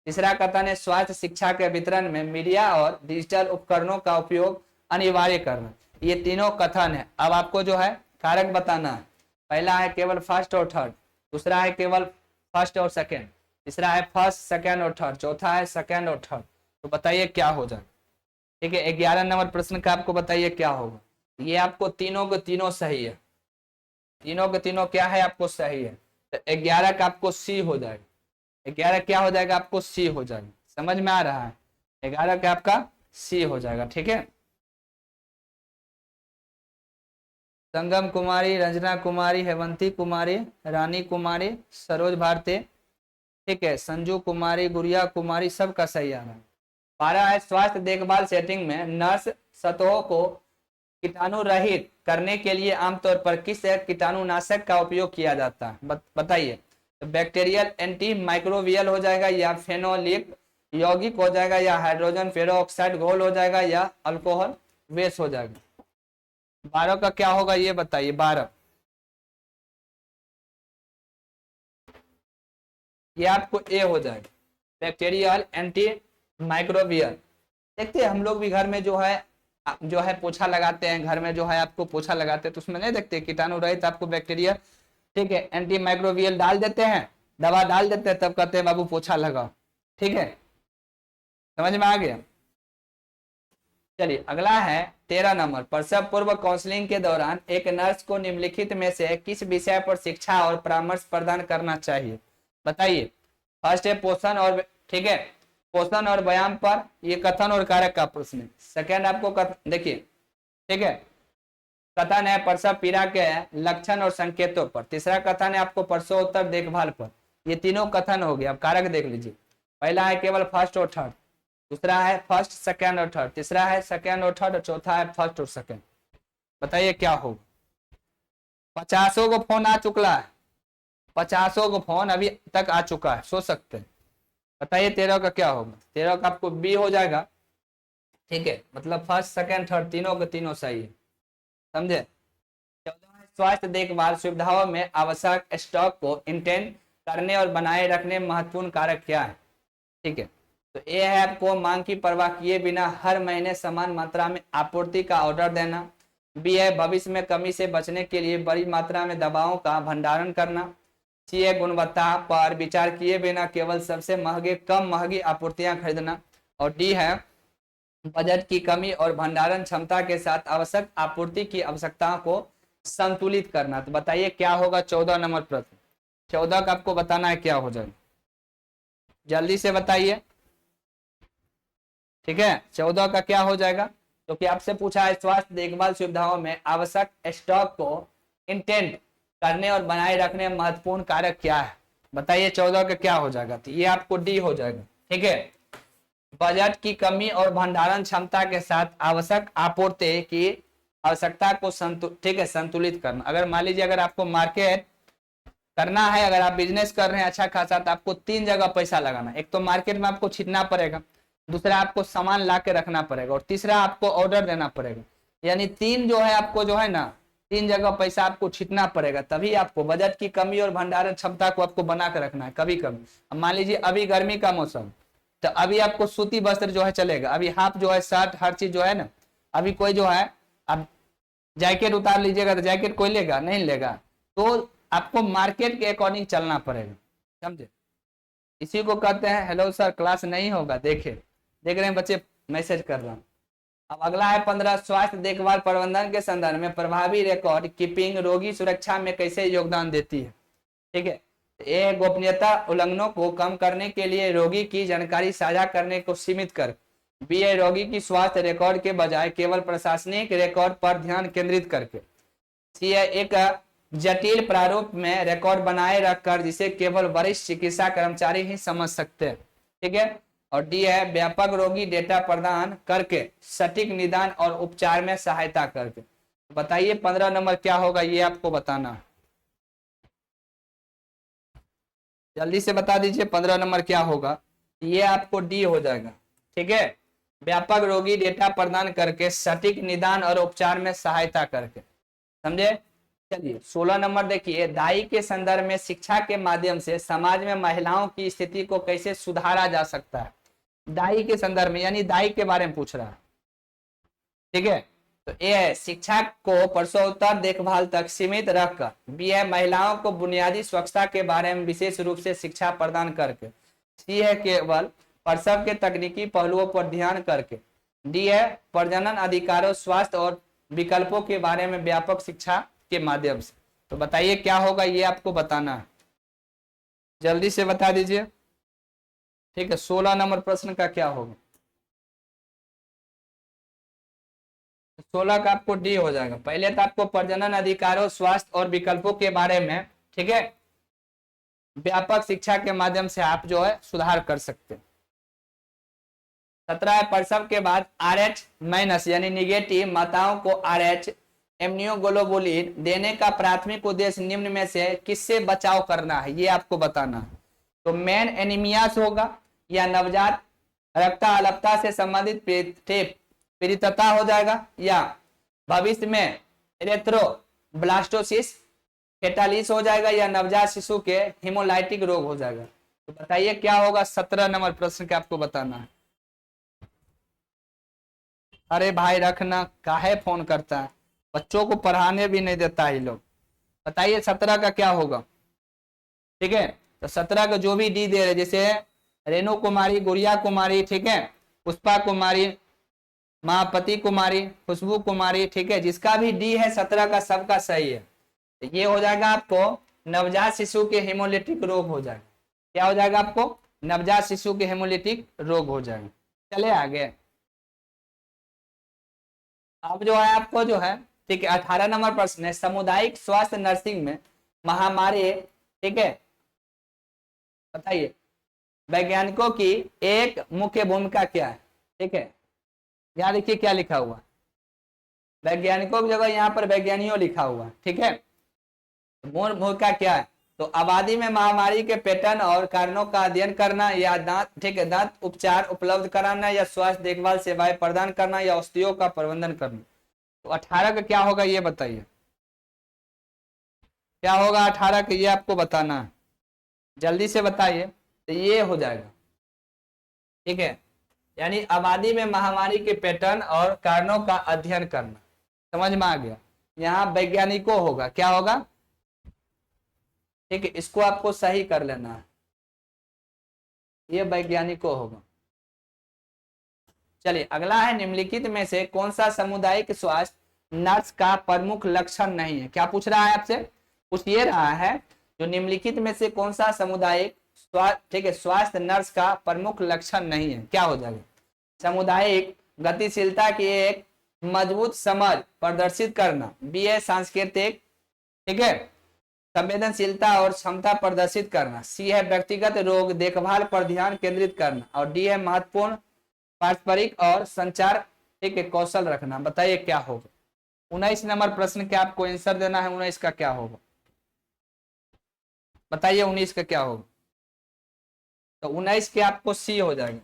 तीसरा कथन है स्वास्थ्य शिक्षा के वितरण में मीडिया और डिजिटल उपकरणों का उपयोग अनिवार्य करना। ये तीनों कथन है। अब आपको जो है कारक बताना है। पहला है केवल फर्स्ट और थर्ड, दूसरा है केवल फर्स्ट और सेकंड, तीसरा है फर्स्ट सेकंड और थर्ड, चौथा है सेकंड और थर्ड। तो बताइए क्या हो जाए, ठीक है। 11 नंबर प्रश्न का आपको बताइए क्या होगा। ये आपको तीनों के तीनों सही है, तीनों के तीनों क्या है आपको सही है। तो 11 का आपको सी हो जाएगा, 11 क्या हो जाएगा आपको सी हो जाएगा। समझ में आ रहा है, 11 का आपका सी हो जाएगा, ठीक है। संगम कुमारी, रंजना कुमारी, हेवंती कुमारी, रानी कुमारी, सरोज भारती, ठीक है, संजू कुमारी, गुड़िया कुमारी, सबका सही आ रहा है। 12 है स्वास्थ्य देखभाल सेटिंग में नर्स सतहों को कीटाणु रहित करने के लिए आमतौर पर किस कीटाणुनाशक का उपयोग किया जाता है, बताइए। तो बैक्टीरियल एंटी माइक्रोवियल हो जाएगा, या फेनोलिक यौगिक हो जाएगा, या हाइड्रोजन पेरोक्साइड घोल हो जाएगा, या अल्कोहल बेस हो जाएगा। 12 का क्या होगा ये बताइए। 12 ये आपको ए हो जाएगा, बैक्टीरियल एंटी माइक्रोवियल। देखते हैं हम लोग भी घर में जो है पोछा लगाते हैं, घर में जो है आपको पोछा लगाते हैं तो उसमें नहीं देखते कीटाणु रहित आपको बैक्टीरिया, ठीक है, एंटी माइक्रोवियल डाल देते हैं, दवा डाल देते हैं, तब कहते हैं बाबू पोछा लगाओ, ठीक है। समझ में आ गया। चलिए अगला है 13 नंबर प्रसव पूर्व काउंसलिंग के दौरान एक नर्स को निम्नलिखित में से किस विषय पर शिक्षा और परामर्श प्रदान करना चाहिए, बताइए। फर्स्ट है पोषण और, ठीक है, पोषण और व्यायाम पर, ये कथन और कारक का प्रश्न है। सेकेंड आपको देखिए, ठीक है, कथन है प्रसव पीड़ा के लक्षण और संकेतों पर। तीसरा कथन है आपको प्रसवोत्तर देखभाल पर। ये तीनों कथन हो गए। अब कारक देख लीजिए, पहला है केवल फर्स्ट और थर्ड, दूसरा है फर्स्ट सेकेंड और थर्ड, तीसरा है सेकेंड और थर्ड, और चौथा है फर्स्ट और सेकेंड। बताइए क्या होगा। 50 को फोन आ चुका है, 50 को फोन अभी तक आ चुका है, सोच सकते हैं। बताइए 13 का क्या होगा। 13 का आपको बी हो जाएगा, ठीक है, मतलब फर्स्ट सेकेंड थर्ड तीनों के तीनों सही है, समझे। 14 स्वास्थ्य देखभाल सुविधाओं में आवश्यक स्टॉक को इंटेन करने और बनाए रखने में महत्वपूर्ण कारक क्या है, ठीक है। तो ए है आपको मांग की परवाह किए बिना हर महीने समान मात्रा में आपूर्ति का ऑर्डर देना। बी है भविष्य में कमी से बचने के लिए बड़ी मात्रा में दवाओं का भंडारण करना। सी है गुणवत्ता पर विचार किए बिना केवल सबसे महंगे कम महंगी आपूर्तियां खरीदना। और डी है बजट की कमी और भंडारण क्षमता के साथ आवश्यक आपूर्ति की आवश्यकताओं को संतुलित करना। तो बताइए क्या होगा 14 नंबर प्रश्न। 14 का आपको बताना है क्या हो जाए, जल्दी से बताइए, ठीक है। 14 का क्या हो जाएगा, क्योंकि आपसे पूछा है स्वास्थ्य देखभाल सुविधाओं में आवश्यक स्टॉक को इंटेंट करने और बनाए रखने में महत्वपूर्ण कारक क्या है, बताइए 14 का क्या हो जाएगा, तो ये आपको डी हो जाएगा। ठीक है, बजट की कमी और भंडारण क्षमता के साथ आवश्यक आपूर्ति की आवश्यकता को संतुलित करना। अगर मान लीजिए अगर आपको मार्केट करना है, अगर आप बिजनेस कर रहे हैं अच्छा खासा, तो आपको 3 जगह पैसा लगाना। एक तो मार्केट में आपको छीटना पड़ेगा, दूसरा आपको सामान ला के रखना पड़ेगा, और तीसरा आपको ऑर्डर देना पड़ेगा। यानी 3 जो है आपको जो है ना 3 जगह पैसा आपको छीटना पड़ेगा, तभी आपको बजट की कमी और भंडारण क्षमता को आपको बना के रखना है। कभी कभी अब मान लीजिए अभी गर्मी का मौसम, तो अभी आपको सूती वस्त्र जो है चलेगा, अभी हाफ जो है शर्ट हर चीज जो है ना, अभी कोई जो है अब जैकेट उतार लीजिएगा तो जैकेट कोई लेगा नहीं लेगा, तो आपको मार्केट के अकॉर्डिंग चलना पड़ेगा, समझे। इसी को कहते हैं हेलो सर क्लास नहीं होगा, देख रहे हैं बच्चे मैसेज कर रहा हूँ। अब अगला है 15 स्वास्थ्य देखभाल प्रबंधन के संदर्भ में प्रभावी रिकॉर्ड कीपिंग रोगी सुरक्षा में कैसे योगदान देती है। ठीक है, ये गोपनीयता उल्लंघनों को कम करने के लिए रोगी की जानकारी साझा करने को सीमित कर, बी है रोगी की स्वास्थ्य रिकॉर्ड के बजाय केवल प्रशासनिक रिकॉर्ड पर ध्यान केंद्रित करके, सी है एक जटिल प्रारूप में रिकॉर्ड बनाए रखकर जिसे केवल वरिष्ठ चिकित्सा कर्मचारी ही समझ सकते हैं। ठीक है, और डी है व्यापक रोगी डेटा प्रदान करके सटीक निदान और उपचार में सहायता करके। बताइए 15 नंबर क्या होगा, ये आपको बताना है, जल्दी से बता दीजिए 15 नंबर क्या होगा, ये आपको डी हो जाएगा। ठीक है, व्यापक रोगी डेटा प्रदान करके सटीक निदान और उपचार में सहायता करके, समझे। चलिए 16 नंबर देखिए, दाई के संदर्भ में शिक्षा के माध्यम से समाज में महिलाओं की स्थिति को कैसे सुधारा जा सकता है। दाई के संदर्भ में यानी दाई के बारे में पूछ रहा है। ठीक है, तो ए है शिक्षा को प्रसवोत्तर देखभाल तक सीमित रखकर, बी है महिलाओं को बुनियादी स्वच्छता के बारे में विशेष रूप से शिक्षा प्रदान करके, सी है केवल प्रसव के तकनीकी पहलुओं पर ध्यान करके, डी है प्रजनन अधिकारों स्वास्थ्य और विकल्पों के बारे में व्यापक शिक्षा के माध्यम से। तो बताइए क्या होगा, ये आपको बताना है, जल्दी से बता दीजिए। ठीक है, 16 नंबर प्रश्न का क्या होगा, 16 का आपको डी हो जाएगा। पहले तो आपको प्रजनन अधिकारों स्वास्थ्य और विकल्पों के बारे में, ठीक है, व्यापक शिक्षा के माध्यम से आप जो है सुधार कर सकते हैं। 17 है प्रसव के बाद RH माइनस यानी निगेटिव माताओं को RH इम्यूनोग्लोबुलिन देने का प्राथमिक उद्देश्य निम्न में से किससे बचाव करना है, ये आपको बताना है। तो मेन एनीमिया से होगा, या नवजात रक्ताल्पता से संबंधित पीड़ितता हो जाएगा, या भविष्य में इरेथ्रोब्लास्टोसिस फेटालिस हो जाएगा, या नवजात शिशु के हिमोलाइटिक रोग हो जाएगा। तो बताइए क्या होगा, 17 नंबर प्रश्न का आपको बताना है। अरे भाई रखना, काहे फोन करता है, बच्चों को पढ़ाने भी नहीं देता है लोग। बताइए 17 का क्या होगा। ठीक है, तो 17 का जो भी डी दे रहे, जैसे रेणु कुमारी, गुड़िया कुमारी, ठीक है, पुष्पा कुमारी, महापति कुमारी, खुशबू कुमारी, ठीक है, जिसका भी डी है 17 का सबका सही है। तो ये हो जाएगा आपको नवजात शिशु के हेमोलिटिक रोग हो जाएगा। क्या हो जाएगा आपको, नवजात शिशु के हेमोलिटिक रोग हो जाएगा। चले आगे, अब जो है आपको जो है, ठीक है, 18 नंबर प्रश्न है सामुदायिक स्वास्थ्य नर्सिंग में महामारी, ठीक है, बताइए वैज्ञानिकों की एक मुख्य भूमिका क्या है। ठीक है, यहाँ देखिए क्या लिखा हुआ, वैज्ञानिकों की जगह यहाँ पर वैज्ञानियों लिखा हुआ, ठीक है। मूल भूमिका क्या है, तो आबादी में महामारी के पैटर्न और कारणों का अध्ययन करना, या दांत, ठीक है, दांत उपचार उपलब्ध कराना, या स्वास्थ्य देखभाल सेवाएं प्रदान करना, या औषधियों का प्रबंधन करना। तो 18 का क्या होगा ये बताइए, क्या होगा 18 का, ये आपको बताना है, जल्दी से बताइए। तो ये हो जाएगा, ठीक है, यानी आबादी में महामारी के पैटर्न और कारणों का अध्ययन करना। समझ में आ गया, यहाँ वैज्ञानिकों होगा, क्या होगा, ठीक है, इसको आपको सही कर लेना है, ये वैज्ञानिकों होगा। चलिए अगला है निम्नलिखित में से कौन सा सामुदायिक स्वास्थ्य नर्स का प्रमुख लक्षण नहीं है। क्या पूछ रहा है आपसे, पूछ ये रहा है जो निम्नलिखित में से कौन सा सामुदायिक स्वास्थ्य, ठीक है, स्वास्थ्य नर्स का प्रमुख लक्षण नहीं है। क्या हो जाएगा, सामुदायिक गतिशीलता की एक मजबूत समझ प्रदर्शित करना, बी है सांस्कृतिक, ठीक है, संवेदनशीलता और क्षमता प्रदर्शित करना, सी है व्यक्तिगत रोग देखभाल पर ध्यान केंद्रित करना, और डी है महत्वपूर्ण पारस्परिक और संचार, ठीक है, कौशल रखना। बताइए क्या होगा? 19 नंबर प्रश्न के आपको आंसर देना है। 19 का क्या होगा? बताइए 19 का क्या होगा? तो 19 के आपको सी हो जाएगा,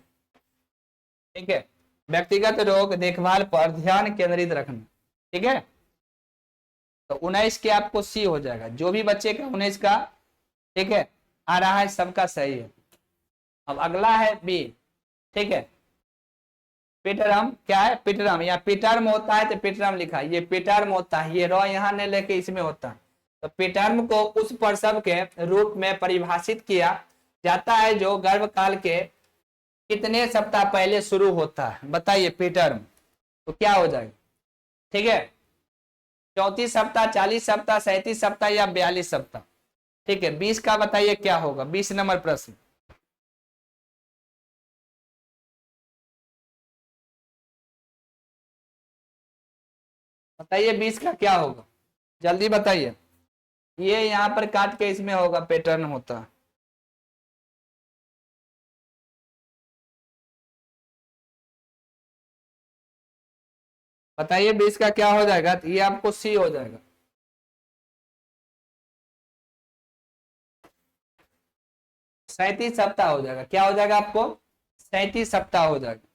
ठीक है, व्यक्तिगत रोग देखभाल पर ध्यान केंद्रित रखना, ठीक है। तो 19 के आपको सी हो जाएगा। जो भी बच्चे का 19 का, ठीक है, आ रहा है सबका सही है। अब अगला है बी, ठीक है, पिटरम क्या है? पिटरम या पिटर्म होता है तो पिटरम लिखा है, ये पिटर्म होता है, ये रॉ यहाँ ने लेके इसमें होता है। तो पिटर्म को उस प्रसव के रूप में परिभाषित किया जाता है जो गर्भकाल के कितने सप्ताह पहले शुरू होता है? बताइए पिटर्म तो क्या हो जाएगा? ठीक है, 34 सप्ताह, 40 सप्ताह, 37 सप्ताह या 42 सप्ताह, ठीक है। 20 का बताइए क्या होगा? 20 नंबर प्रश्न, बताइए 20 का क्या होगा? जल्दी बताइए। ये यहाँ पर काट के इसमें होगा, पैटर्न होता है। बताइए 20 का क्या हो जाएगा? तो ये आपको सी हो जाएगा। सैंतीस सप्ताह हो जाएगा। क्या हो जाएगा आपको? 37 सप्ताह हो जाएगा।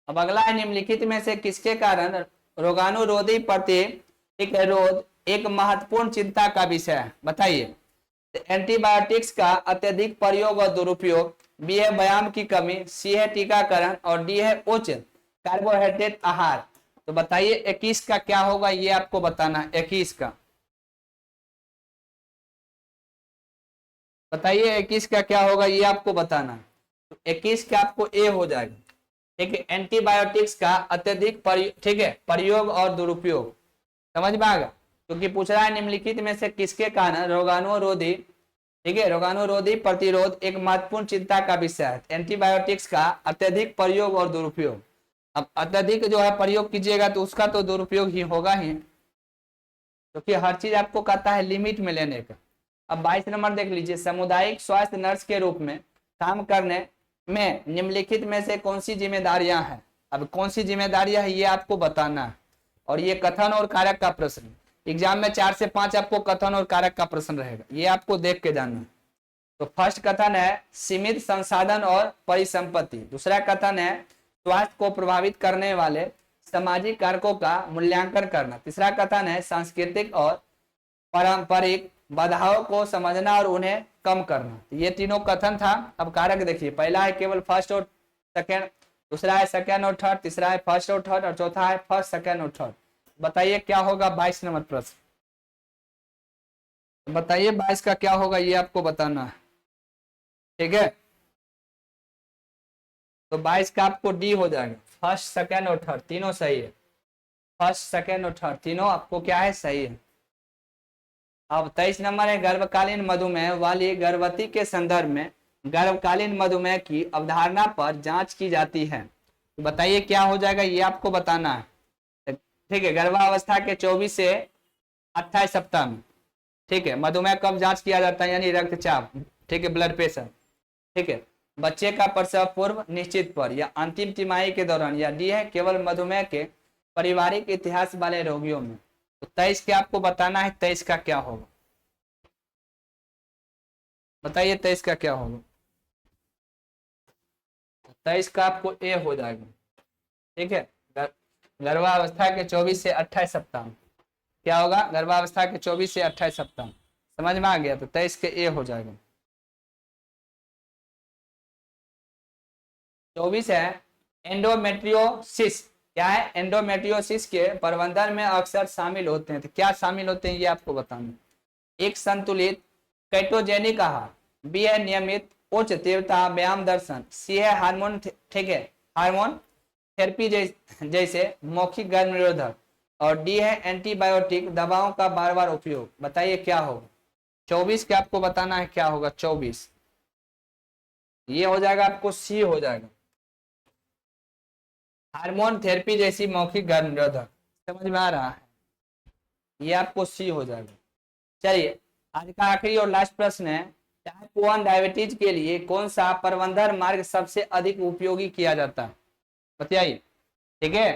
अब अगला है, निम्नलिखित में से किसके कारण रोगाणुरोधी प्रतिरोध एक महत्वपूर्ण चिंता का विषय है? बताइए। एंटीबायोटिक्स का अत्यधिक प्रयोग और दुरुपयोग, बी है व्यायाम की कमी, सी है टीकाकरण, और डी है उच्च कार्बोहाइड्रेट आहार। तो बताइए 21 का क्या होगा? ये आपको बताना है। 21 का बताइए, 21 का क्या होगा? ये आपको बताना है। तो 21 का आपको ए हो जाएगा, ठीक है, एंटीबायोटिक्स का अत्यधिक ठीक है, प्रयोग और दुरुपयोग। समझ में आ गया? क्योंकि पूछ रहा है निम्नलिखित में से किसके कारण रोगाणुरोधी, ठीक है, रोगाणुरोधी प्रतिरोध एक महत्वपूर्ण चिंता का विषय है। एंटीबायोटिक्स का अत्यधिक प्रयोग और दुरुपयोग। अब अत्यधिक जो है प्रयोग कीजिएगा तो उसका तो दुरुपयोग ही होगा ही, क्योंकि हर चीज आपको कहता है लिमिट में लेने का। अब 22 नंबर देख लीजिए, सामुदायिक स्वास्थ्य नर्स के रूप में काम करने में निम्नलिखित में से कौन सी जिम्मेदारियां हैं? अब कौन सी जिम्मेदारियां है ये आपको बताना है। और ये कथन और कारक का प्रश्न, एग्जाम में 4 से 5 आपको कथन और कारक का प्रश्न रहेगा, ये आपको देख के जानना है। तो फर्स्ट कथन है सीमित संसाधन और परिसंपत्ति। दूसरा कथन है स्वास्थ्य को प्रभावित करने वाले सामाजिक कारकों का मूल्यांकन करना। तीसरा कथन है सांस्कृतिक और पारंपरिक बाधाओं को समझना और उन्हें कम करना। ये तीनों कथन था। अब कारक देखिए, पहला है केवल फर्स्ट और सेकेंड, दूसरा है सेकेंड और थर्ड, तीसरा है फर्स्ट और थर्ड, और चौथा है फर्स्ट, सेकेंड और थर्ड। बताइए क्या होगा? 22 नंबर प्रश्न बताइए, 22 का क्या होगा? ये आपको बताना है, ठीक है। तो 22 का आपको डी हो जाएगा, फर्स्ट, सेकेंड और थर्ड तीनों सही है। फर्स्ट, सेकेंड और थर्ड तीनों आपको क्या है? सही है। अब 23 नंबर है गर्भकालीन मधुमेह वाली गर्भवती के संदर्भ में गर्भकालीन मधुमेह की अवधारणा पर जांच की जाती है। तो बताइए क्या हो जाएगा? ये आपको बताना है, ठीक है। गर्भावस्था के 24 से 28 सप्ताह में, ठीक है, मधुमेह कब जांच किया जाता है? यानी रक्तचाप, ठीक है, ब्लड प्रेशर, ठीक है। बच्चे का प्रसव पूर्व, निश्चित पर या अंतिम तिमाही के दौरान, या डी है केवल मधुमेह के पारिवारिक इतिहास वाले रोगियों में। तो 23 के आपको बताना है, 23 का क्या होगा? बताइए 23 का क्या होगा? 23 का आपको ए हो जाएगा, ठीक है। गर्भावस्था के 24 से 28 सप्ताह, क्या होगा? गर्भावस्था के 24 से 28 सप्ताह। समझ में आ गया? तो 23 के ए हो जाएगा। 24 है एंडोमेट्रियोसिस। क्या है? एंडोमेट्रियोसिस के प्रबंधन में अक्सर शामिल होते हैं। तो क्या शामिल होते हैं ये आपको बताना। एक संतुलित कैटोजेनिक आहार, बी है नियमित उच्च तीव्रता व्यायाम दर्शन, सी है हार्मोन, ठीक है, हार्मोन थेरेपी जैसे मौखिक गर्भ निरोधक, और डी है एंटीबायोटिक दवाओं का बार बार उपयोग। बताइए क्या होगा? 24 के आपको बताना है क्या होगा? 24 ये हो जाएगा आपको सी हो जाएगा। हार्मोन थेरेपी जैसी मौखिक गर्भ निरोधक, समझ में आ रहा है? ये आपको सी हो जाएगा। चलिए आज का आखिरी और लास्ट प्रश्न है, टाइप 1 डायबिटीज के लिए कौन सा प्रबंधन मार्ग सबसे अधिक उपयोगी किया जाता है, बताइए। ठीक है,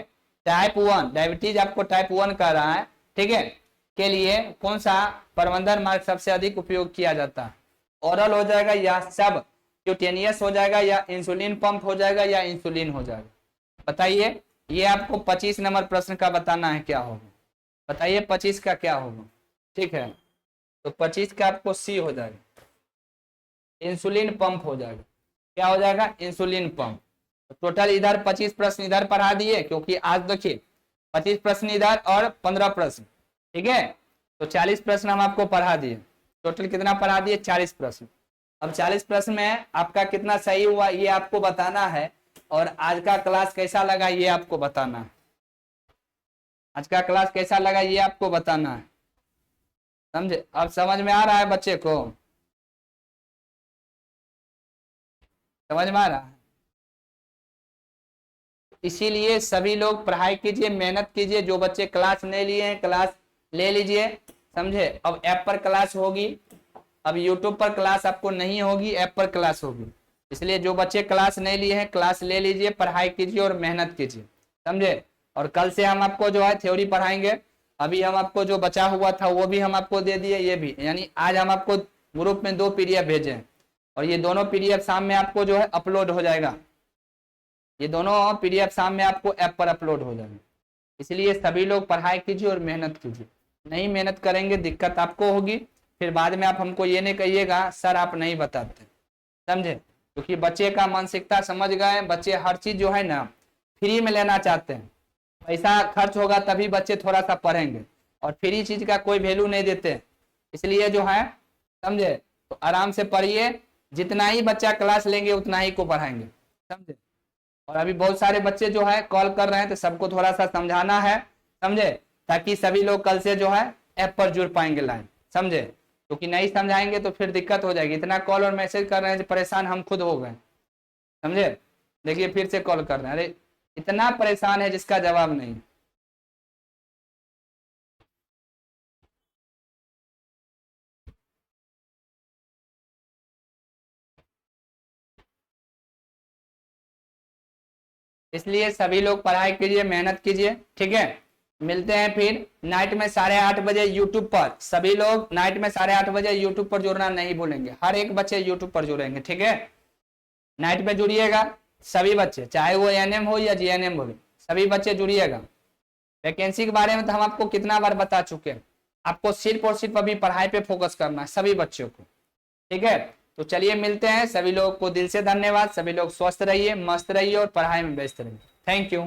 टाइप 1 डायबिटीज आपको टाइप 1 कह रहा है, ठीक है, के लिए कौन सा प्रबंधन मार्ग सबसे अधिक उपयोग किया जाता है? ओरल हो जाएगा या सब क्यूटेनियस हो जाएगा या इंसुलिन पंप हो जाएगा या इंसुलिन हो जाएगा, बताइए। ये आपको 25 नंबर प्रश्न का बताना है क्या होगा, बताइए 25 का क्या होगा। ठीक है, तो 25 का आपको सी हो जाएगा, इंसुलिन पंप हो जाएगा। क्या हो जाएगा? Insulin pump. तो टोटल इधर 25 प्रश्न इधर पढ़ा दिए, क्योंकि आज देखिए 25 प्रश्न इधर और 15 प्रश्न, ठीक है, तो 40 प्रश्न हम आपको पढ़ा दिए। टोटल कितना पढ़ा दिए? 40 प्रश्न। अब 40 प्रश्न में आपका कितना सही हुआ ये आपको बताना है, और आज का क्लास कैसा लगा ये आपको बताना है। आज का क्लास कैसा लगा ये आपको बताना है, समझे? अब समझ में आ रहा है बच्चे को? समझ में आ रहा है? इसीलिए सभी लोग पढ़ाई कीजिए, मेहनत कीजिए। जो बच्चे क्लास नहीं लिए हैं क्लास ले लीजिए, समझे? अब ऐप पर क्लास होगी, अब यूट्यूब पर क्लास आपको नहीं होगी, ऐप पर क्लास होगी। इसलिए जो बच्चे क्लास नहीं लिए हैं क्लास ले लीजिए, पढ़ाई कीजिए और मेहनत कीजिए, समझे? और कल से हम आपको जो है थ्योरी पढ़ाएंगे। अभी हम आपको जो बचा हुआ था वो भी हम आपको दे दिए, ये भी, यानी आज हम आपको ग्रुप में 2 पीडीएफ भेजे हैं, और ये दोनों पीडीएफ शाम में आपको जो है अपलोड हो जाएगा। ये दोनों पीडीएफ शाम में आपको ऐप पर अपलोड हो जाएंगे। इसलिए सभी लोग पढ़ाई कीजिए और मेहनत कीजिए। नहीं मेहनत करेंगे दिक्कत आपको होगी, फिर बाद में आप हमको ये नहीं कहिएगा सर आप नहीं बताते, समझे? क्योंकि बच्चे का मानसिकता समझ गए, बच्चे हर चीज जो है ना फ्री में लेना चाहते हैं। पैसा खर्च होगा तभी बच्चे थोड़ा सा पढ़ेंगे, और फ्री चीज का कोई वैल्यू नहीं देते। इसलिए जो है, समझे, तो आराम से पढ़िए, जितना ही बच्चा क्लास लेंगे उतना ही को पढ़ाएंगे, समझे? और अभी बहुत सारे बच्चे जो है कॉल कर रहे हैं, तो सबको थोड़ा सा समझाना है, समझे? ताकि सभी लोग कल से जो है ऐप पर जुड़ पाएंगे लाइन, समझे? क्योंकि नहीं समझाएंगे तो फिर दिक्कत हो जाएगी। इतना कॉल और मैसेज कर रहे हैं, परेशान हम खुद हो गए, समझे? देखिए फिर से कॉल कर रहे हैं, अरे इतना परेशान है जिसका जवाब नहीं। इसलिए सभी लोग पढ़ाई कीजिए, मेहनत कीजिए, ठीक है? मिलते हैं फिर नाइट में 8:30 बजे यूट्यूब पर। सभी लोग नाइट में 8:30 बजे यूट्यूब पर जुड़ना नहीं भूलेंगे, हर एक बच्चे यूट्यूब पर जुड़ेंगे, ठीक है? नाइट में जुड़िएगा सभी बच्चे, चाहे वो एएनएम हो या जीएनएम हो, सभी बच्चे जुड़िएगा। वैकेंसी के बारे में तो हम आपको कितना बार बता चुके हैं, आपको सिर्फ और सिर्फ अभी पढ़ाई पे फोकस करना है सभी बच्चों को, ठीक है? तो चलिए मिलते हैं, सभी लोग को दिल से धन्यवाद। सभी लोग स्वस्थ रहिए, मस्त रहिए और पढ़ाई में व्यस्त रहिए। Thank you.